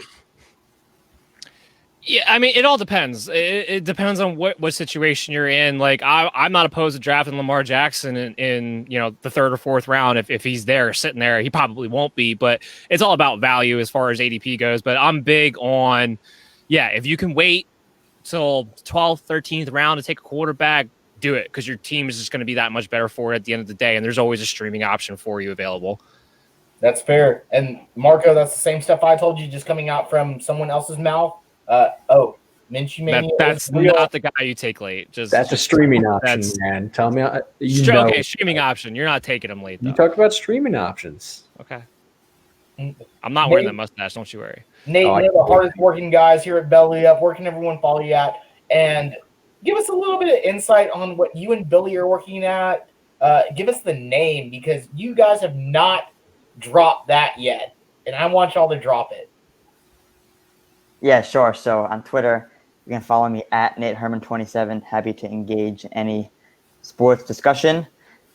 Speaker 3: Yeah, I mean, it all depends. It depends on what situation you're in. Like, I'm not opposed to drafting Lamar Jackson in the third or fourth round if he's there sitting there. He probably won't be, but it's all about value as far as ADP goes. But I'm big on, if you can wait till 12th, 13th round to take a quarterback, do it, because your team is just going to be that much better for it at the end of the day, and there's always a streaming option for you available.
Speaker 1: That's fair. And Marco, that's the same stuff I told you, just coming out from someone else's mouth. Minshew Mania.
Speaker 3: That's not the guy you take late. That's
Speaker 2: a streaming option, man. Tell me,
Speaker 3: okay, streaming option. You're not taking him late, though.
Speaker 2: You talked about streaming options.
Speaker 3: Okay. I'm not wearing that mustache. Don't you worry.
Speaker 1: Nate, one of the hardest working guys here at Belly Up. Where can everyone follow you at? And give us a little bit of insight on what you and Billy are working at. Give us the name, because you guys have not dropped that yet, and I want y'all to drop it.
Speaker 4: Yeah, sure. So on Twitter, you can follow me at NateHerman27. Happy to engage any sports discussion.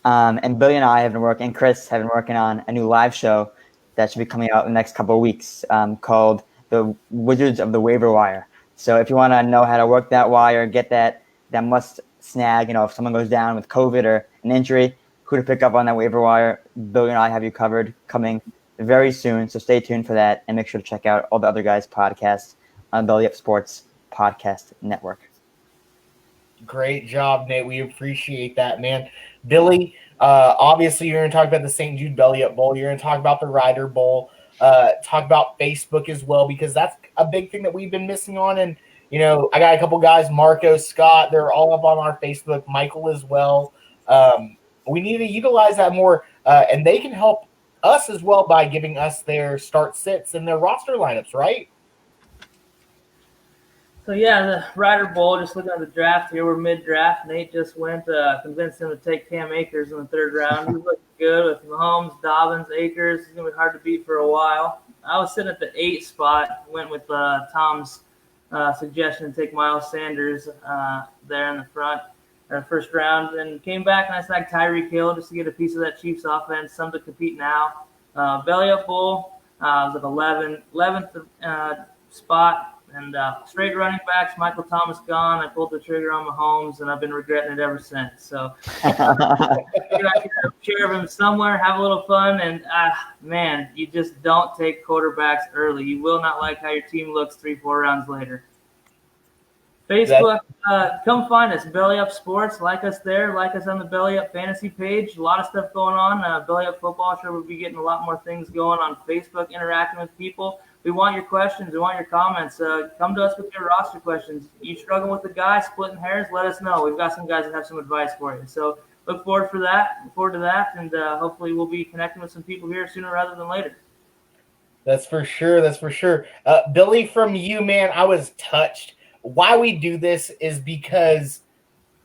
Speaker 4: And Billy and I have been working, and Chris have been working on a new live show that should be coming out in the next couple of weeks called The Wizards of the Waiver Wire. So if you want to know how to work that wire, get that must snag, if someone goes down with COVID or an injury, who to pick up on that waiver wire, Billy and I have you covered, coming very soon. So stay tuned for that, and make sure to check out all the other guys' podcasts on Belly Up Sports Podcast Network.
Speaker 1: Great job, Nate. We appreciate that, man. Billy, obviously you're going to talk about the St. Jude Belly Up Bowl. You're going to talk about the Ryder Bowl. Talk about Facebook as well, because that's a big thing that we've been missing on. And, I got a couple guys, Marco, Scott, they're all up on our Facebook, Michael as well. We need to utilize that more, and they can help us as well by giving us their start sits and their roster lineups, right?
Speaker 5: So, the Ryder Bowl, just looking at the draft here, we're mid-draft. Nate just went, convinced him to take Cam Akers in the third round. He's looking good with Mahomes, Dobbins, Akers. He's going to be hard to beat for a while. I was sitting at the 8 spot, went with Tom's suggestion to take Miles Sanders there in the front, first round, and came back and I snagged Tyreek Hill just to get a piece of that Chiefs offense, some to compete now. Belly Up Bowl, I was at 11th spot. And straight running backs, Michael Thomas gone. I pulled the trigger on Mahomes, and I've been regretting it ever since. So I can have a share of him somewhere, have a little fun, and man, you just don't take quarterbacks early. You will not like how your team looks 3-4 rounds later. Facebook, come find us, Belly Up Sports. Like us there. Like us on the Belly Up Fantasy page. A lot of stuff going on. Belly Up Football, sure we'll be getting a lot more things going on Facebook, interacting with people. We want your questions. We want your comments. Come to us with your roster questions. You struggle with the guy splitting hairs, let us know. We've got some guys that have some advice for you. So look forward to that, and hopefully we'll be connecting with some people here sooner rather than later.
Speaker 1: That's for sure. Billy, from you, man, I was touched. Why we do this is because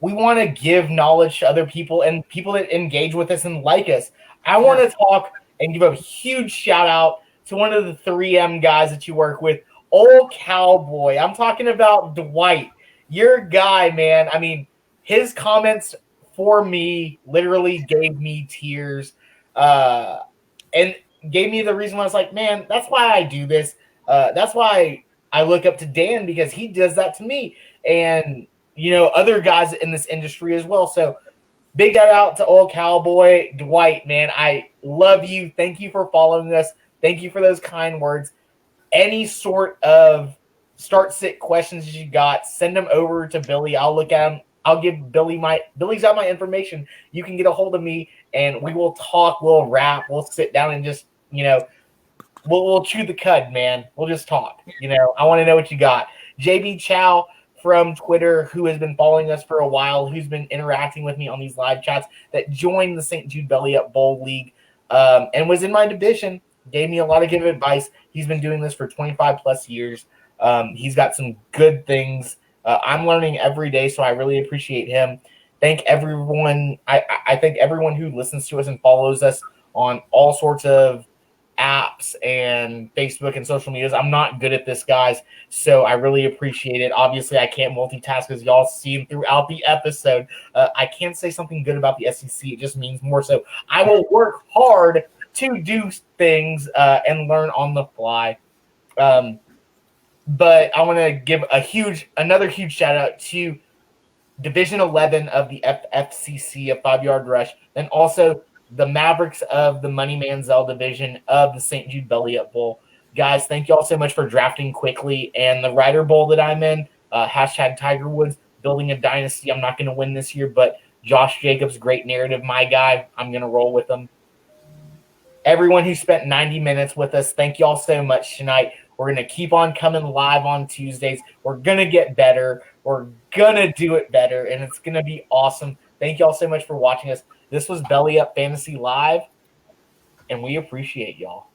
Speaker 1: we want to give knowledge to other people and people that engage with us and like us. I want to talk and give a huge shout out to one of the 3M guys that you work with, Old Cowboy. I'm talking about Dwight, your guy, man. I mean, his comments for me literally gave me tears and gave me the reason why I was like, man, that's why I do this. That's why I look up to Dan, because he does that to me and, other guys in this industry as well. So big shout out to Old Cowboy. Dwight, man, I love you. Thank you for following us. Thank you for those kind words. Any sort of start-sit questions you got, send them over to Billy. I'll look at them. I'll give Billy's got my information. You can get a hold of me, and we will talk. We'll rap. We'll sit down and just, we'll chew the cud, man. We'll just talk. I want to know what you got. JB Chow from Twitter who has been following us for a while, who's been interacting with me on these live chats, that joined the St. Jude Belly Up Bowl League and was in my division, gave me a lot of good advice. He's been doing this for 25 plus years. He's got some good things. I'm learning every day, so I really appreciate him. Thank everyone. I thank everyone who listens to us and follows us on all sorts of apps and Facebook and social medias. I'm not good at this, guys, so I really appreciate it. Obviously, I can't multitask, as y'all seen throughout the episode. I can't say something good about the SEC. It just means more so. I will work hard to do things and learn on the fly. But I want to give another huge shout out to Division 11 of the FCC, a 5-yard rush, and also the Mavericks of the Money Manziel division of the St. Jude Belly Up Bowl. Guys, thank you all so much for drafting quickly. And the Ryder Bowl that I'm in, hashtag Tiger Woods, building a dynasty. I'm not going to win this year, but Josh Jacobs, great narrative, my guy. I'm going to roll with him. Everyone who spent 90 minutes with us, thank you all so much tonight. We're going to keep on coming live on Tuesdays. We're going to get better. We're going to do it better, and it's going to be awesome. Thank you all so much for watching us. This was Belly Up Fantasy Live, and we appreciate y'all.